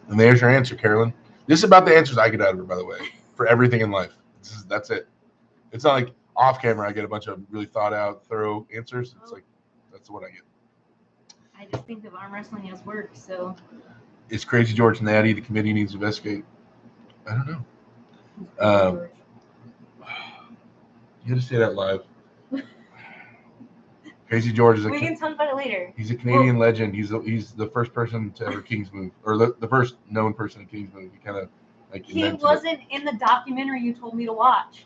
And there's your answer, Carolyn. This is about the answers I get out of her, by the way, for everything in life. That's it. It's not like off camera I get a bunch of really thought out, thorough answers. It's like, that's what I get. I just think of arm wrestling as work, so. Is Crazy George natty? The committee needs to investigate. I don't know. You had to say that live. Crazy George is we can talk about it later. He's a Canadian legend. He's the first person to ever King's Move, or the first known person to King's Move. He kind of like. He wasn't in the documentary you told me to watch.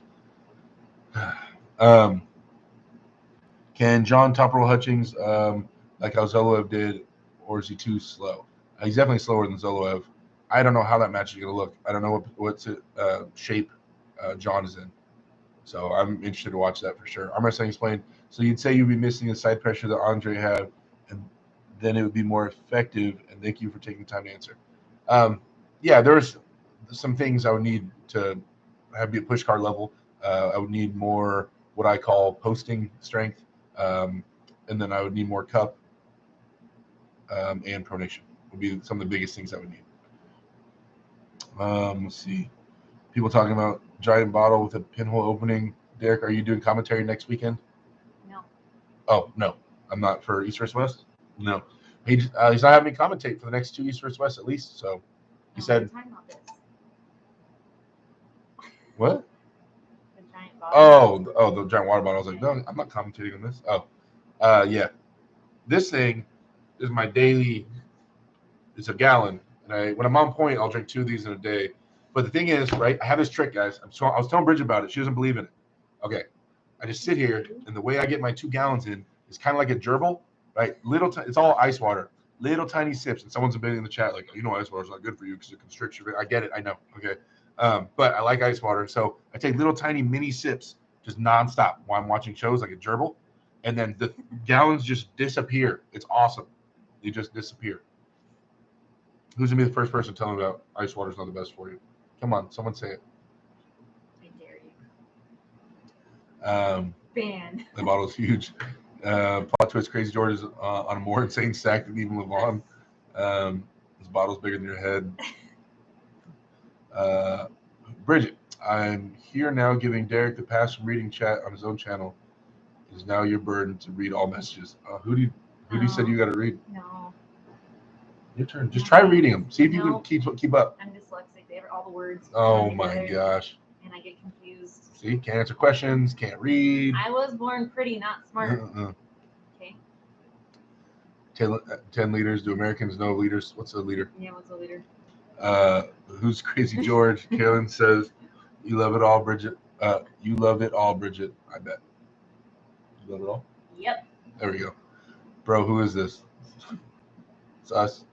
Can John Topperwell Hutchings like how Zoloev did, or is he too slow? He's definitely slower than Zoloev. I don't know how that match is going to look. I don't know what shape John is in. So I'm interested to watch that for sure. Arm wrestling explained. So you'd say you'd be missing the side pressure that Andre had, and then it would be more effective. And thank you for taking time to answer. Yeah, there's some things I would need to have be at push card level. I would need more what I call posting strength, and then I would need more cup and pronation. Would be some of the biggest things I would need. Let's see. People talking about giant bottle with a pinhole opening. Derek, are you doing commentary next weekend? No. Oh, no. I'm not for East vs. West? No. He's not having me commentate for the next 2 East vs. West at least. So he said. What? The giant bottle. Oh, the giant water bottle. I was like, no, I'm not commentating on this. Oh, yeah. This thing is my daily. It's a gallon. And when I'm on point, I'll drink 2 of these in a day. But the thing is, right, I have this trick, guys. I was telling Bridgette about it. She doesn't believe in it. Okay. I just sit here, and the way I get my 2 gallons in is kind of like a gerbil, right? It's all ice water. Little tiny sips. And someone's been in the chat like, ice water is not good for you because it constricts your. I get it. I know. Okay. But I like ice water. So I take little tiny mini sips just nonstop while I'm watching shows like a gerbil. And then the gallons just disappear. It's awesome. They just disappear. Who's going to be the first person to tell me about ice water is not the best for you? Come on, someone say it. I dare you. Ban. The bottle's huge. Plot twist, Crazy George is on a more insane stack than even Levon. This bottle's bigger than your head. Bridgette, I'm here now giving Derek the pass from reading chat on his own channel. It is now your burden to read all messages. Who do you said you got to read? No. Your turn. Just try reading them. See if you can keep up. I'm dyslexic. They have all the words. Oh my gosh. And I get confused. See, can't answer questions, can't read. I was born pretty, not smart. Okay. 10 leaders. Do Americans know leaders? What's a leader? Yeah, what's a leader? Who's Crazy George? Kaylin says, you love it all, Bridgette. You love it all, Bridgette. I bet. You love it all? Yep. There we go. Bro, who is this? It's us.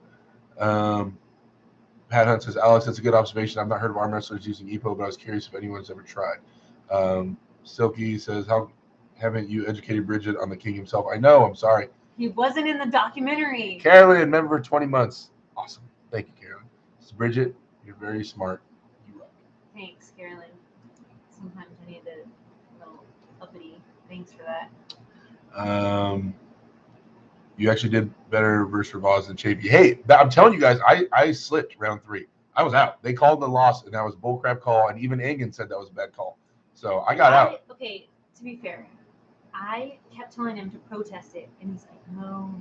Pat Hunt says, Alex, that's a good observation. I've not heard of arm wrestlers using EPO, but I was curious if anyone's ever tried. Silky says, how haven't you educated Bridget on the king himself? I know. I'm sorry. He wasn't in the documentary. Carolyn, member for 20 months. Awesome. Thank you, Carolyn. So Bridget, you're very smart. You rock. Thanks, Carolyn. Sometimes I need a little uppity. Thanks for that. You actually did better versus Ravaz than Chapey. Hey, I'm telling you guys, I slipped round 3. I was out. They called the loss, and that was a bullcrap call, and even Engen said that was a bad call. So I got out. Okay, to be fair, I kept telling him to protest it, and he's like, no.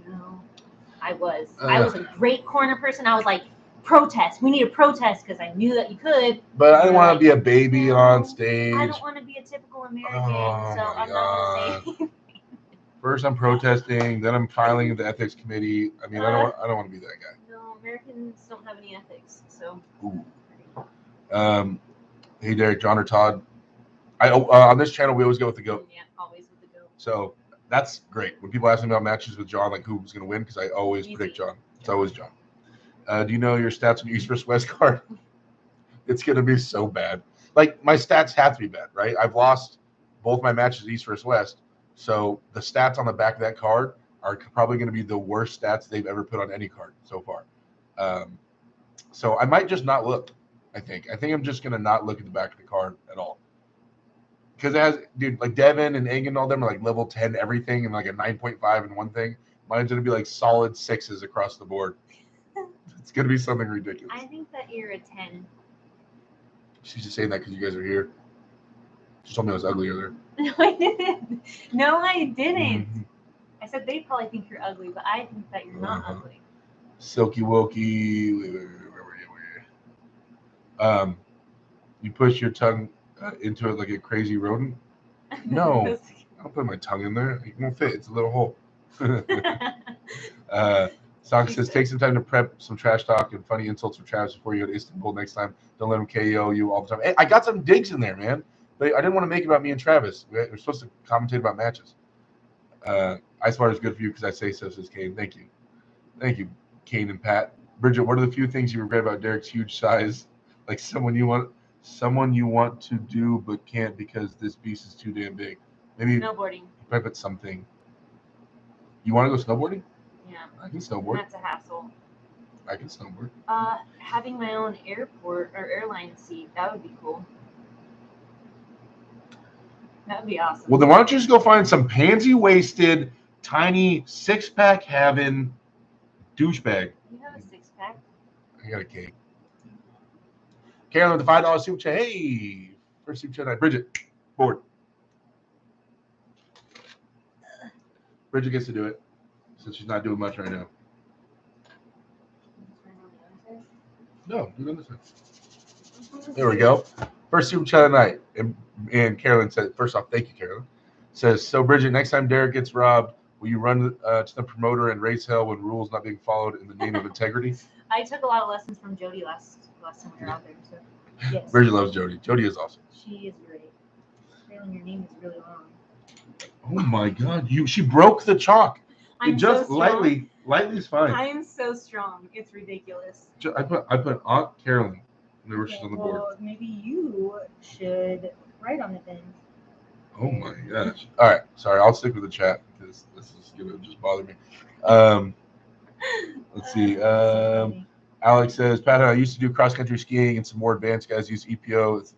I was a great corner person. I was like, protest. We need to protest because I knew that you could. But I didn't want to be a baby on stage. I don't want to be a typical American, so I'm not going to say. First, I'm protesting. Then I'm filing with the ethics committee. I mean, I don't want to be that guy. No, Americans don't have any ethics. So. Ooh. Hey, Derek, John or Todd. On this channel, we always go with the GOAT. Yeah, always with the GOAT. So that's great. When people ask me about matches with John, like who's going to win, because I always predict John. It's always John. Do you know your stats on your East vs. West card? It's going to be so bad. Like, my stats have to be bad, right? I've lost both my matches East vs. West. So the stats on the back of that card are probably going to be the worst stats they've ever put on any card so far. So I might just not look. I think I'm just going to not look at the back of the card at all. Because it has, dude, like Devin and Engen and all them are like level 10 everything and like a 9.5 in one thing. Mine's going to be like solid 6s across the board. It's going to be something ridiculous. I think that you're a 10. She's just saying that because you guys are here. She told me I was ugly earlier. No, I didn't. No, I didn't. Mm-hmm. I said they probably think you're ugly, but I think that you're not ugly. Silky Wilky. Where were you? You push your tongue into it like a crazy rodent? No. I don't put my tongue in there. It won't fit. It's a little hole. Song says, take some time to prep some trash talk and funny insults for Travis before you go to Istanbul next time. Don't let him KO you all the time. Hey, I got some digs in there, man. But I didn't want to make it about me and Travis. We're supposed to commentate about matches. Ice water is good for you because I say so, says Kane. Thank you. Thank you, Kane and Pat. Bridget, what are the few things you regret about Derek's huge size? Like someone you want to do but can't because this beast is too damn big. Maybe snowboarding. Probably put something. You want to go snowboarding? Yeah. I can snowboard. That's a hassle. I can snowboard. Having my own airport or airline seat, that would be cool. That would be awesome. Well, then why don't you just go find some pansy-waisted, tiny 6-pack having douchebag. You have a 6-pack. I got a cake. Carolyn with the $5 super chat. Hey, first super chat night. Bridget, board. Bridget gets to do it since she's not doing much right now. No, do it on this side. There we go. First super chat of the night. And Carolyn said, first off, thank you, Carolyn. Says, so Bridget, next time Derek gets robbed, will you run to the promoter and raise hell when rules not being followed in the name of integrity? I took a lot of lessons from Jody last time we were out there. So yes. Bridget loves Jody. Jody is awesome. She is great. Carolyn, your name is really long. Oh my God! She broke the chalk. I'm just so lightly is fine. I am so strong. It's ridiculous. I put Aunt Carolyn. Whenever she's on the board. Well, maybe you should write on it then. Oh my gosh! All right, sorry. I'll stick with the chat because this is gonna just bother me. Let's see. Alex says, Pat, I used to do cross-country skiing, and some more advanced guys use EPO. It's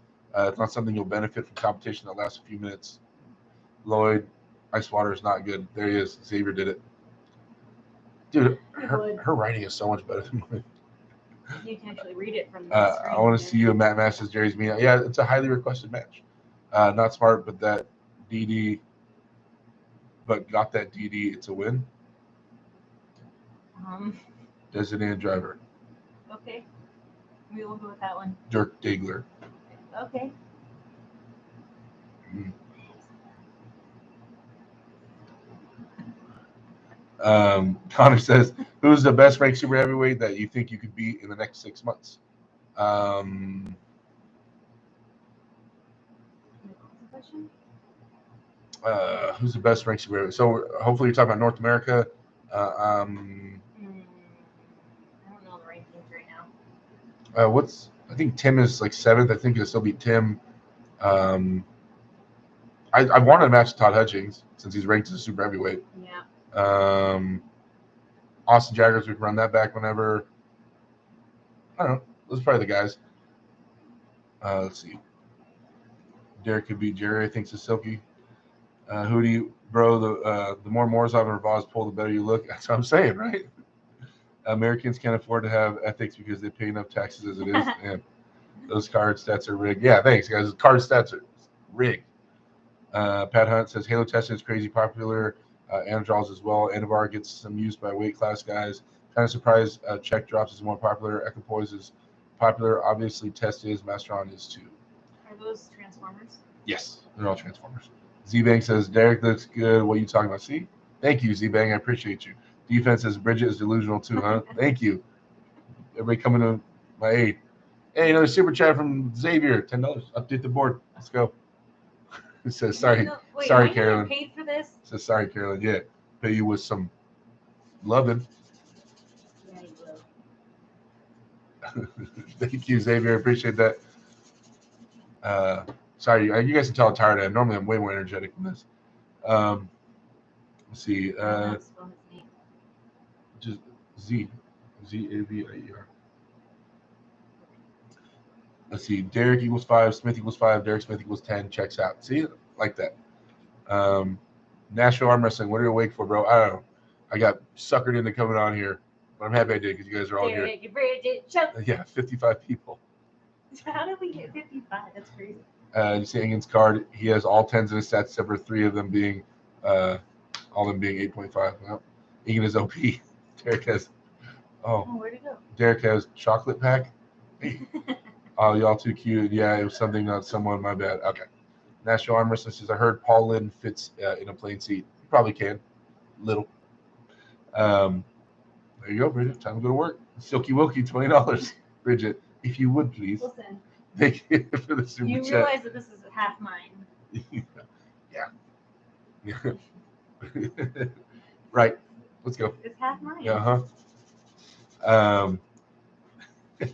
not something you'll benefit from competition that lasts a few minutes. Lloyd, ice water is not good. There he is. Xavier did it. Dude, her writing is so much better than mine. You can actually read it from the screen. I want to see you, Matt Masters, Jerry's Mina. Yeah, it's a highly requested match. Not smart, but that DD, but got that DD. It's a win. Designated driver. Okay. We will go with that one. Dirk Diggler. Okay. Connor says, who's the best ranked super heavyweight that you think you could beat in the next 6 months? Who's the best ranked super heavyweight? So hopefully you're talking about North America. I don't know the rankings right now. I think Tim is like 7th. I think it'll still be Tim. I wanted to match Todd Hutchings since he's ranked as a super heavyweight. Yeah. Austin Jaggers, we can run that back whenever. I don't know. Those are probably the guys. Let's see. Derek could beat Jerry. I think it's Silky. Who do you, bro? The more Morozov and Ravaz pull, the better you look. That's what I'm saying, right? Americans can't afford to have ethics because they pay enough taxes as it is. And those card stats are rigged. Yeah, thanks, guys. Card stats are rigged. Pat Hunt says Halo testing is crazy popular. Anadrol's as well. Anavar gets some use by weight class guys. Kind of surprised Check Drops is more popular. Equipoise is popular. Obviously, Test is. Masteron is too. Are those Transformers? Yes, they're all Transformers. Z-Bang says, Derek looks good. What are you talking about? See? Thank you, Z-Bang. I appreciate you. Defense says, Bridgette is delusional too, huh? Thank you. Everybody coming to my aid. Hey, another super chat from Xavier. $10. Update the board. Let's go. It says, sorry, Wait, sorry, am I Carolyn. Paid for this? It says, sorry, Carolyn. Yeah, pay you with some loving. Yeah, you will. Thank you, Xavier. I appreciate that. Sorry, you guys can tell how tired I am. Normally, I'm way more energetic than this. Let's see. Just Z-A-V-I-E-R. Let's see. Derek equals 5. Smith equals 5. Derek Smith equals 10. Checks out. See? Like that. Nashville Arm Wrestling. What are you awake for, bro? I don't know. I got suckered into coming on here. But I'm happy I did because you guys are all here. Yeah, 55 people. How did we get 55? That's crazy. You see Engen's card. He has all 10s in his stats, except for 3 of them being, all of them being 8.5. Well, Engen is OP. Derek has, Where'd it go? Derek has chocolate pack. Oh, y'all too cute. Yeah, it was something, not someone. My bad. Okay. National Arm Wrestling says, I heard Paul Lynn fits in a plain seat. You probably can. Little. There you go, Bridget. Time to go to work. Silky Wilkie, $20. Bridget, if you would, please. Listen. Thank you for the super chat. You realize that this is half mine. Yeah. Right. Let's go. It's half mine. Yeah,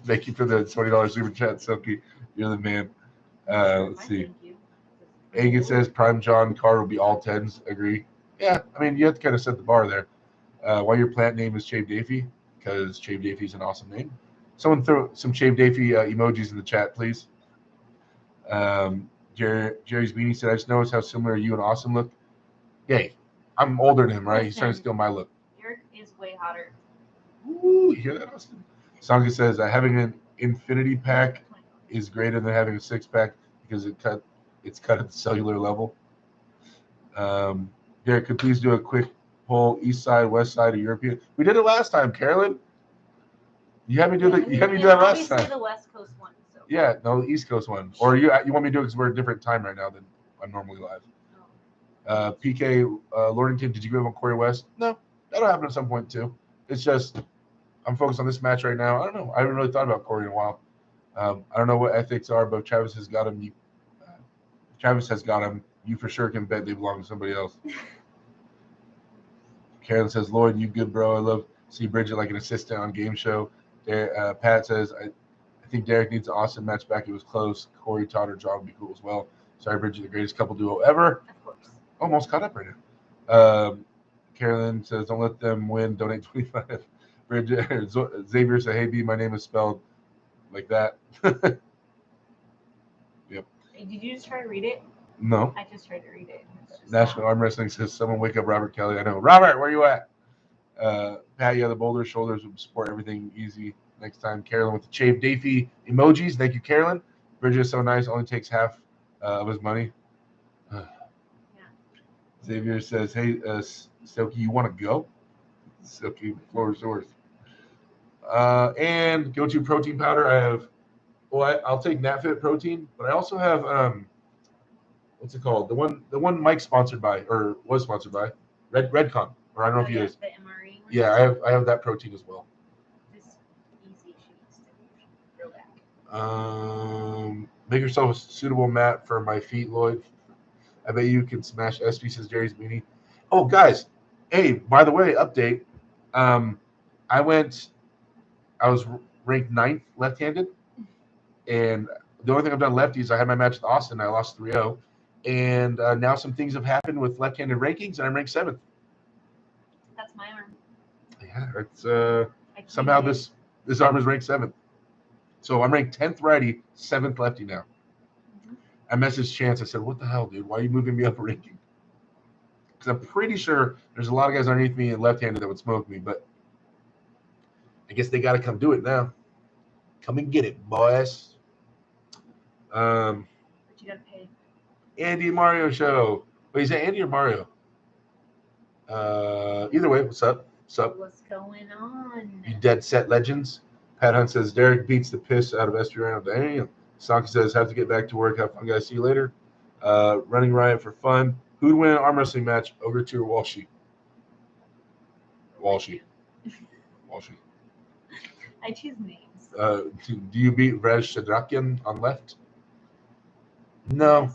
thank you for the $20 super chat, Silky. You're the man. Let's see. Thank you. Agan says Prime John card will be all 10s. Agree. Yeah, I mean, you have to kind of set the bar there. Why your plant name is Chave Dafy? Because Chave Dafy is an awesome name. Someone throw some Chave Dafy emojis in the chat, please. Jerry's Beanie said, I just noticed how similar you and Austin look. Yay. I'm older than him, right? He's trying to steal my look. Derek is way hotter. Ooh, you hear that, Austin? Sangha says having an infinity pack is greater than having a 6-pack because it's cut at the cellular level. Derek, could please do a quick poll, east side, west side, or European? We did it last time, Carolyn. You had me do that last time. The West Coast one. So. Yeah, no, the East Coast one. Or you want me to do it because we're at a different time right now than I'm normally live. PK Lordington, did you give him Corey West? No, that'll happen at some point too. It's just I'm focused on this match right now. I don't know. I haven't really thought about Corey in a while. I don't know what ethics are, but Travis has got him. Travis has got him. You for sure can bet they belong to somebody else. Karen says, Lloyd, you good, bro. I love see Bridgette like an assistant on game show. Pat says, I think Derek needs an awesome match back. It was close. Corey, Todd, or John would be cool as well. Sorry, Bridgette, the greatest couple duo ever. Of course. Almost caught up right now. Carolyn says, don't let them win. Donate 25. Bridgette, Xavier said, hey, B, my name is spelled like that. Yep. Hey, did you just try to read it? No. I just tried to read it. National Arm Wrestling says, someone wake up Robert Kelly. I know. Robert, where you at? Pat, yeah, the boulder shoulders would support everything easy next time. Carolyn with the Chave Dafy emojis. Thank you, Carolyn. Bridget is so nice. Only takes half of his money. Yeah. Xavier says, hey, Silky, you want to go? Silky, floor is yours. And go-to protein powder. I have, I'll take NatFit protein, but I also have, what's it called? The one Mike sponsored by, or was sponsored by, Redcon. Or I don't know if he is. The MRE one? Yeah, I have that protein as well. This easy sheets to throw back. Make yourself a suitable mat for my feet, Lloyd. I bet you can smash SP, says Jerry's Beanie. Oh, guys. Hey, by the way, update. I was ranked 9th left-handed. And the only thing I've done lefty is I had my match with Austin. I lost 3-0. And now some things have happened with left-handed rankings, and I'm ranked 7th. That's my arm. Yeah, it's I can't somehow hit. this arm is ranked 7th. So I'm ranked 10th righty, 7th lefty now. Mhm. I messaged Chance. I said, "What the hell, dude? Why are you moving me up a ranking?" Because I'm pretty sure there's a lot of guys underneath me and left-handed that would smoke me, but I guess they got to come do it now. Come and get it, boys. But you gotta pay. Andy and Mario show. Wait, is that Andy or Mario? Either way, what's up? What's up? What's going on? You dead set legends. Pat Hunt says Derek beats the piss out of Estriano. Damn. Saki says have to get back to work. Have fun, guys. See you later. Running riot for fun. Who'd win an arm wrestling match? Ogre 2 or Walshy? Walshy. Walshy. I choose names. Do you beat Rej Shadrakian on left? No.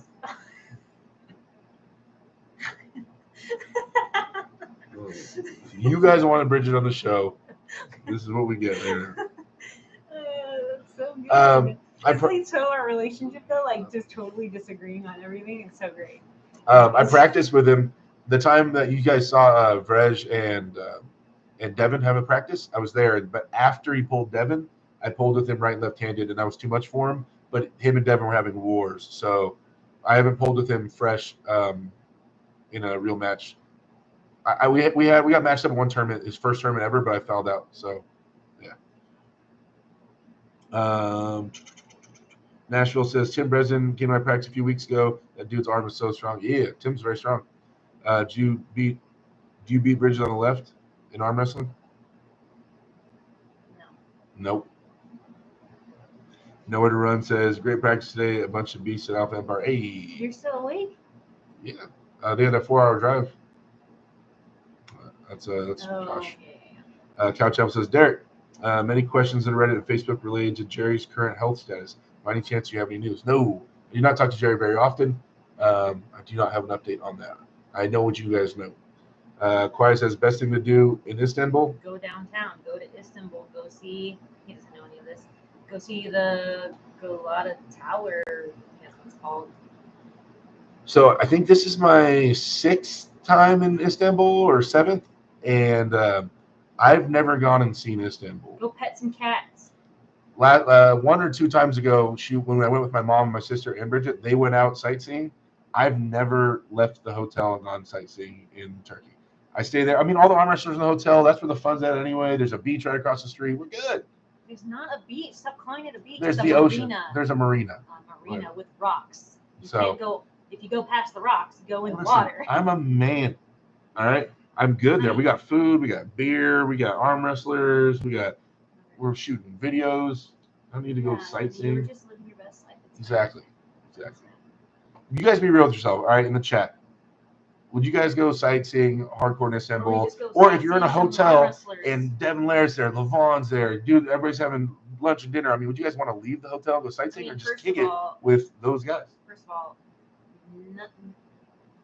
Yes. You guys wanted Bridget on the show. This is what we get here. That's so good. I It's like so our relationship though, like just totally disagreeing on everything. It's so great. I practiced with him the time that you guys saw Vrej and Devin have a practice. I was there, but after he pulled Devin, I pulled with him right and left-handed, and that was too much for him. But him and Devin were having wars, so I haven't pulled with him fresh in a real match. We got matched up in one tournament, his first tournament ever, but I fouled out. So yeah. Nashville says Tim Breslin came to my practice a few weeks ago. That dude's arm is so strong. Yeah, Tim's very strong. Do you beat Bridget on the left in arm wrestling? No. Nope. Nowhere to Run says great practice today. A bunch of beasts at Alpha Empire. Hey. You're still awake? Yeah. They had a 4-hour drive. That's Oh, Josh. okay. Couch Elf says Derek. Many questions on Reddit and Facebook related to Jerry's current health status. By any chance you have any news? No. I do not talk to Jerry very often. I do not have an update on that. I know what you guys know. Quiet says best thing to do in Istanbul. Go downtown. Go to Istanbul. Go see. He doesn't know any of this. Go see the Galata Tower. That's what it's called. So I think this is my 6th time in Istanbul or 7th, and I've never gone and seen Istanbul. Go pet some cats. 1 or 2 times ago, when I went with my mom, my sister, and Bridget, they went out sightseeing. I've never left the hotel and gone sightseeing in Turkey. I stay there. I mean, all the arm wrestlers in the hotel, that's where the fun's at anyway. There's a beach right across the street. We're good. There's not a beach. Stop calling it a beach. There's it's the a ocean. Marina. There's a marina. A marina with rocks. You So- can't go. If you go past the rocks, go in the Listen, water. I'm a man. All right. I'm good there. We got food. We got beer. We got arm wrestlers. We're shooting videos. I don't need to go You're sightseeing. just living your best life. It's Exactly. You guys be real with yourself, all right, in the chat. Would you guys go sightseeing hardcore in Istanbul? Or if you're in a hotel and Devin Laird's there, Levon's there, dude, everybody's having lunch and dinner. I mean, would you guys want to leave the hotel and go sightseeing or just kick it with those guys? First of all,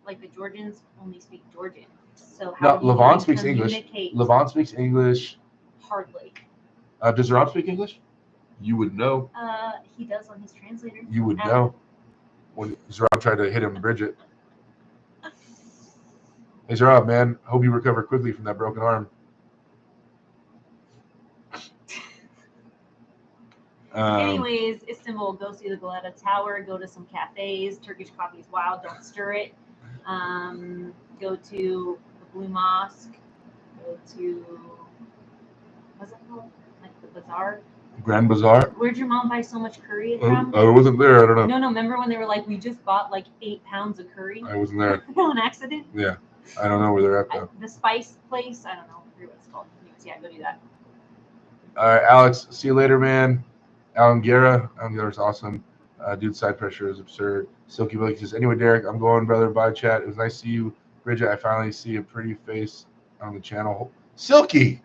like the Georgians only speak Georgian. So how do you Levon speaks English. communicate? Levon speaks English. Hardly. Does Rob speak English? You would know. He does on his translator. You would know. When Rob tried to hit him, Bridget. Hey, Rob, man, hope you recover quickly from that broken arm. Anyways, Istanbul, go see the Galata Tower, go to some cafes. Turkish coffee is wild, don't stir it. Go to the Blue Mosque, go to, what's it called? Like the bazaar? Grand Bazaar? Where'd your mom buy so much curry from? I wasn't there, I don't know. No, remember when they were like, we just bought like 8 pounds of curry? I wasn't there. On accident? Yeah, I don't know where they're at though. The spice place, I don't know what it's called. Anyways, yeah, go do that. All right, Alex, see you later, man. Alan Guerra's awesome. Dude, side pressure is absurd. Silky Blake says, anyway, Derek, I'm going, brother. Bye, chat. It was nice to see you. Bridget, I finally see a pretty face on the channel. Silky!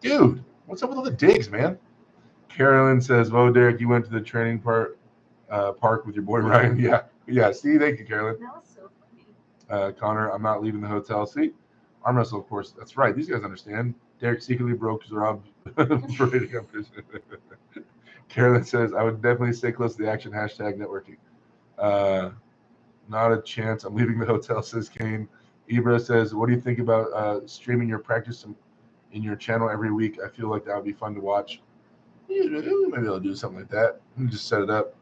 Dude, what's up with all the digs, man? Carolyn says, whoa, Derek, you went to the training park with your boy Ryan. Yeah. See, thank you, Carolyn. That was so funny. Connor, I'm not leaving the hotel. See, arm wrestle, of course. That's right. These guys understand. Derek secretly broke Rob parading competition. Carolyn says, I would definitely stay close to the action #networking. Not a chance. I'm leaving the hotel, says Kane. Ibra says, what do you think about streaming your practice in your channel every week? I feel like that would be fun to watch. Maybe I'll do something like that. Just set it up.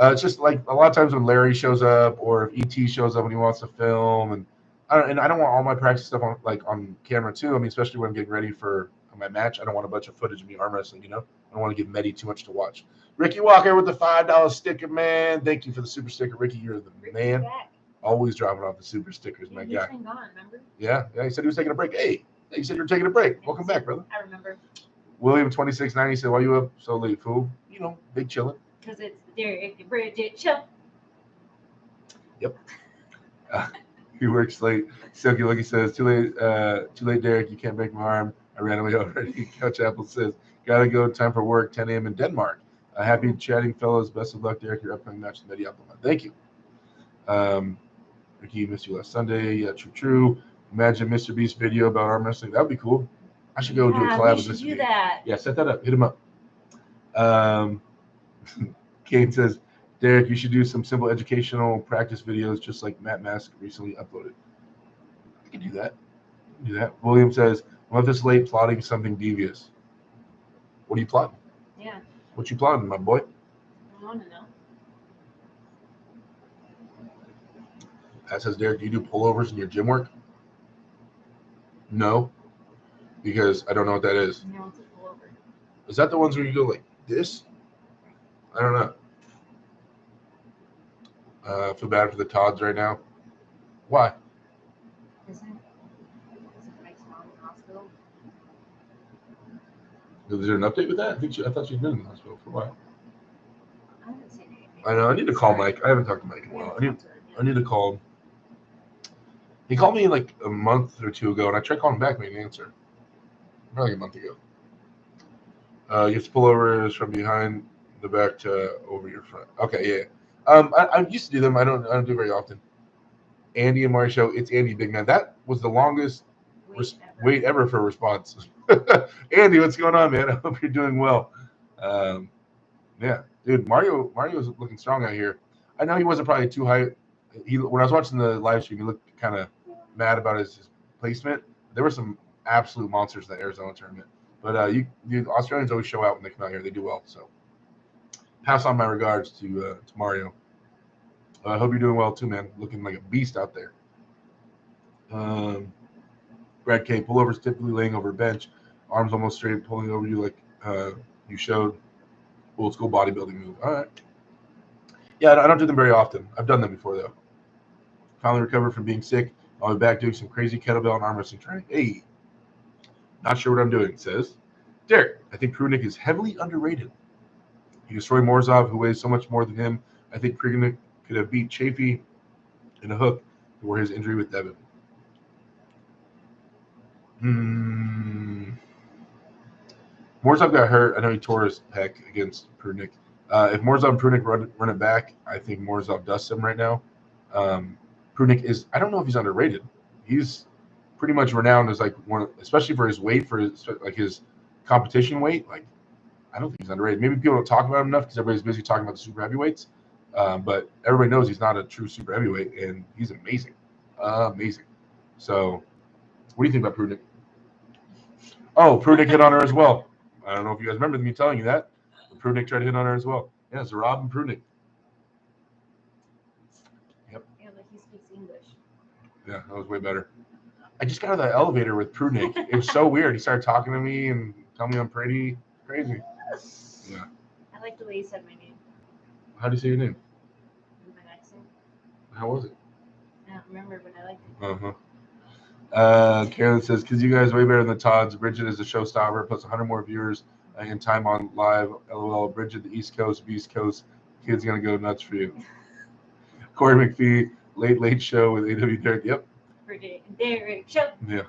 It's just like a lot of times when Larry shows up or if ET shows up when he wants to film, and I don't want all my practice stuff on camera too. I mean, especially when I'm getting ready for my match, I don't want a bunch of footage of me arm wrestling. I don't want to give Medi too much to watch. Ricky Walker with the $5 sticker, man. Thank you for the super sticker, Ricky. You're the man. Back. Always dropping off the super stickers, my guy. Been gone, remember? Yeah. He said he was taking a break. Hey, you said you were taking a break. Welcome back, brother. I remember. William 2690 said, "Why you up so late, fool? Big chilling." Because it's the Derek and Bridgette show. Yep. He works late. Silky Lucky says, too late, Derek. You can't break my arm. I ran away already. Couch Apple says, gotta go. Time for work. 10 a.m. in Denmark. Happy chatting, fellas. Best of luck, Derek. Your upcoming match in Mediapolis. Thank you. Ricky, missed you last Sunday. Yeah, true. Imagine Mr. Beast video about arm wrestling. That would be cool. I should go do a collab with Mr. Beast. That. Yeah, set that up. Hit him up. Kane says, Derek, you should do some simple educational practice videos just like Matt Mask recently uploaded. I can do that. William says, I'm up this late plotting something devious. What are you plotting? Yeah. What you plotting, my boy? I want to know. Pat says, Derek, do you do pullovers in your gym work? No, because I don't know what that is. No, it's a pullover. Is that the ones where you go like this? I don't know. I feel bad for the Todds right now. Why? Isn't Mike's mom in the hospital? Is there an update with that? I thought she'd been in the hospital for a while. I haven't seen anything. I know. I need to call Mike. I haven't talked to Mike in a while. I need to call him. He called me like a month or two ago, and I tried calling him back, but he didn't answer. Probably like a month ago. You have to pull over from behind the back to over your front. Okay, yeah. I used to do them. I don't do it very often. Andy and Mario show. It's Andy, big man. That was the longest wait ever for a response. Andy, what's going on, man? I hope you're doing well. Yeah, dude. Mario's looking strong out here. I know he wasn't probably too high. When I was watching the live stream, he looked kind of mad about his placement. There were some absolute monsters in the Arizona tournament. But the Australians always show out when they come out here. They do well. So pass on my regards to Mario. I hope you're doing well too, man. Looking like a beast out there. Brad K. Pullovers typically laying over a bench, arms almost straight, pulling over you like you showed. Old school bodybuilding move. All right. Yeah, I don't do them very often. I've done them before though. Finally recovered from being sick. I'll be back doing some crazy kettlebell and arm wrestling training. Hey, not sure what I'm doing, says Derek. I think Prunick is heavily underrated. He destroyed Morzov, who weighs so much more than him. I think Prunick could have beat Chafee in a hook before his injury with Devin. Morzov got hurt. I know he tore his pec against Prunick. If Morzov and Prunick run it back, I think Morzov dusts him right now. Prunick is, I don't know if he's underrated. He's pretty much renowned as like one, especially for his weight, for his competition weight. Like, I don't think he's underrated. Maybe people don't talk about him enough because everybody's busy talking about the super heavyweights. But everybody knows he's not a true super heavyweight, and he's amazing. Amazing. So, what do you think about Prunick? Oh, Prunick hit on her as well. I don't know if you guys remember me telling you that. But Prunick tried to hit on her as well. Yeah, it's Rob and Prunick. Yep. Yeah, like he speaks English. Yeah, that was way better. I just got out of the elevator with Prunick. It was so weird. He started talking to me and telling me I'm pretty. Crazy. Yeah. I like the way you said my name. How do you say your name? With my accent. How was it? I don't remember, but I liked it. Carolyn says, because you guys way better than the Todds. Bridgette is a showstopper, plus 100 more viewers in time on live. LOL. Bridgette, the East Coast, Beast Coast. Kid's going to go nuts for you. Corey McPhee, late show with AW Derek. Yep. Bridgette and Derek show. Yeah.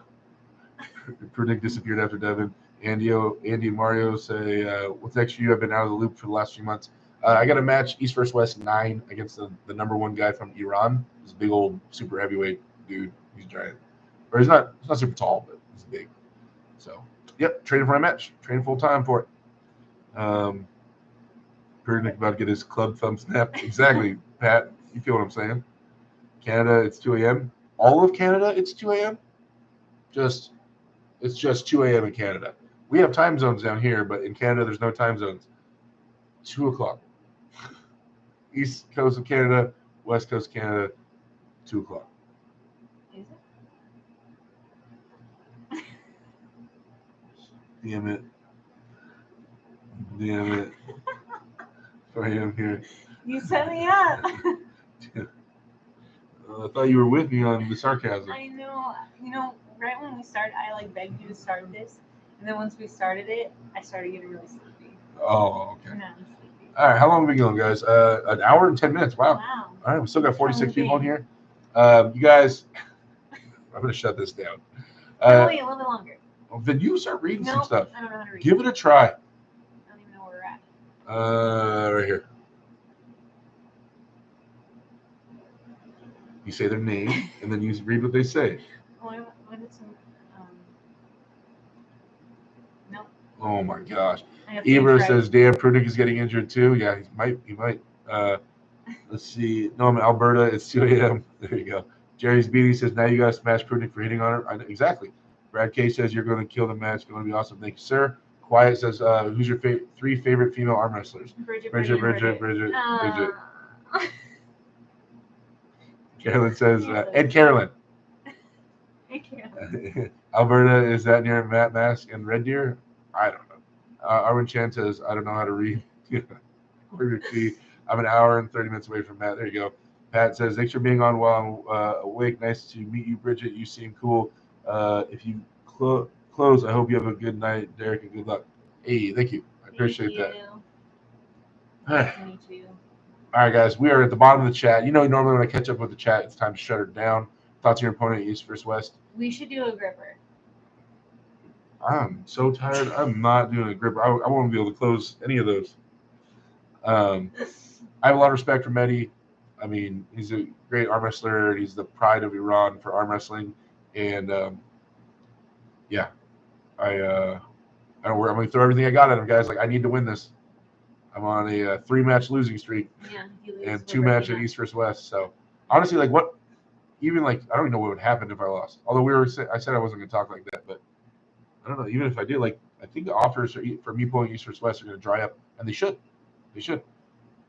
Prunick disappeared after Devin. Andy and Mario say, what's next for you? I've been out of the loop for the last few months. I got a match, East vs. West 9, against the number one guy from Iran. He's a big old super heavyweight dude. He's giant. Or he's not super tall, but he's big. So, yep, training for a match. Training full time for it. Prunick about to get his club thumb snap. Exactly, Pat. You feel what I'm saying? Canada, it's 2 a.m. All of Canada, it's 2 a.m. It's just 2 a.m. in Canada. We have time zones down here, but in Canada, there's no time zones. 2 o'clock. East coast of Canada, west coast of Canada, 2 o'clock. Is it? Damn it. Damn it. 4 a.m. here. You set me up. I thought you were with me on the sarcasm. I know. Right when we started, I begged you to start this, and then once we started it, I started getting really sleepy. Oh, okay. Now I'm sleepy. All right, how long have we been going, guys? An hour and 10 minutes. Wow. Wow. All right, we still got 46 people in here. You guys, I'm going to shut this down. Oh, wait, a little bit longer. Then you start reading some stuff. I don't know how to read. Give it a try. I don't even know where we're at. Right here. You say their name, and then you read what they say. Oh, I wanted some. Nope. Oh my gosh. I have Eber to says Dan Prudnick is getting injured too. Yeah, he might. Let's see. No, I'm in Alberta. It's 2 a.m. There you go. Jerry's Beatty says now you got to smash Prudnick for hitting on her. I know, exactly. Brad K says you're going to kill the match. Going to be awesome. Thank you, sir. Quiet says who's your three favorite female arm wrestlers? Bridgette. Carolyn says Ed Carolyn. Alberta, is that near Matt Mask and Red Deer? I don't know. Arwen Chan says, I don't know how to read. I'm an hour and 30 minutes away from Matt. There you go. Pat says, thanks for being on while I'm awake. Nice to meet you, Bridgette. You seem cool. If you close, I hope you have a good night, Derek, and good luck. Hey, thank you. I appreciate that. Nice to meet you. All right, guys, we are at the bottom of the chat. Normally when I catch up with the chat, it's time to shut it down. Thoughts on your opponent, East versus West? We should do a gripper. I'm so tired. I'm not doing a gripper. I won't be able to close any of those. I have a lot of respect for Mehdi. I mean, he's a great arm wrestler. He's the pride of Iran for arm wrestling. And, yeah, I'm going to throw everything I got at him, guys. I need to win this. I'm on a 3-match losing streak. Yeah, and 2-match at East versus West. So, honestly, I don't even know what would happen if I lost. Although I said I wasn't going to talk like that, but I don't know. Even if I did, I think the offers for me pulling East versus West are going to dry up, and they should. They should.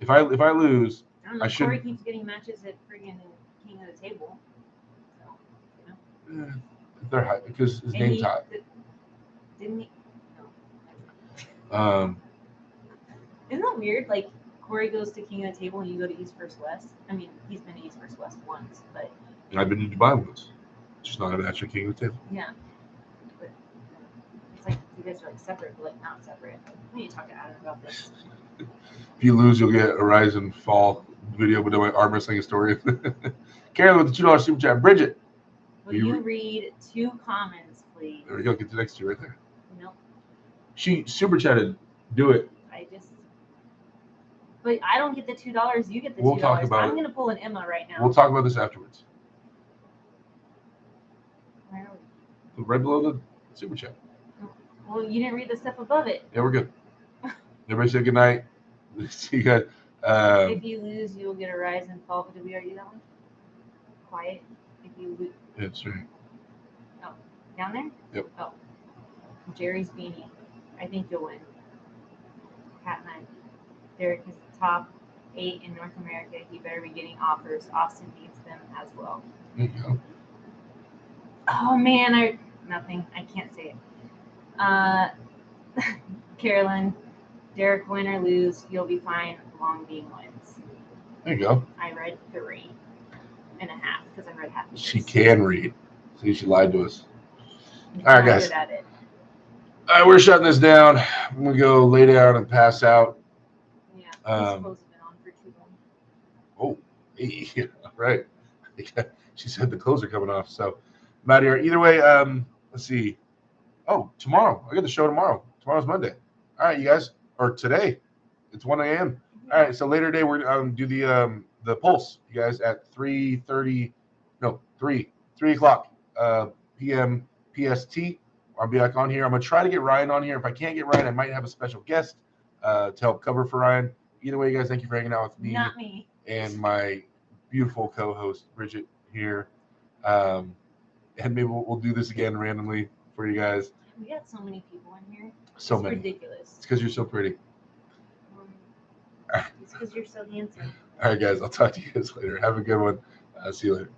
If I lose, I don't know. Corey keeps getting matches at friggin' King of the Table. So, they're high because his name's high. Didn't he? No. Isn't that weird? Corey goes to King of the Table and you go to East versus West. I mean, he's been to East versus West once, but I've been to Dubai once. Just not a match at King of the Table. Yeah. But it's you guys are separate, but not separate. We need to talk to Adam about this. If you lose, you'll get a Rise and Fall video with my arm wrestling historian. Carolyn with the $2 super chat. Bridgette. Will you read 2 comments, please? There we go. Get the next 2 right there. Nope. She super chatted. Do it. But I don't get the $2. You get the $2. We'll talk about I'm going to pull an Emma right now. We'll talk about this afterwards. Where are we? Right below the super chat. Well, you didn't read the stuff above it. Yeah, we're good. Everybody say good night. See you guys. If you lose, you will get a Rise and Fall. Did we already do that one? Quiet. If you lose. Yeah, that's right. Oh, down there? Yep. Oh. Jerry's beanie. I think you'll win. Cat 9. Derek is top 8 in North America. He better be getting offers. Austin needs them as well. There you go. Oh man, nothing. I can't say it. Carolyn, Derek, win or lose, you'll be fine. Long Beam wins. There you go. I read 3.5 because I read half. She can read. See, she lied to us. All right, guys. All right, we're shutting this down. I'm gonna go lay down and pass out. Yeah, this clothes have been on for too long. Oh, yeah, right. She said the clothes are coming off, so I'm out of here. Either way, let's see. Oh, tomorrow. I got the show tomorrow. Tomorrow's Monday. All right, you guys. Or today. It's 1 a.m. All right, so later today we're gonna do the pulse, you guys, at 3 o'clock p.m. PST. I'll be back on here. I'm gonna try to get Ryan on here. If I can't get Ryan, I might have a special guest to help cover for Ryan. Either way, you guys, thank you for hanging out with me. Not me. And my beautiful co-host Bridgette here. And maybe we'll do this again randomly for you guys. We got so many people in here. So It's many. ridiculous. It's because you're so pretty. It's because you're so handsome. All right, guys. I'll talk to you guys later. Have a good one. See you later.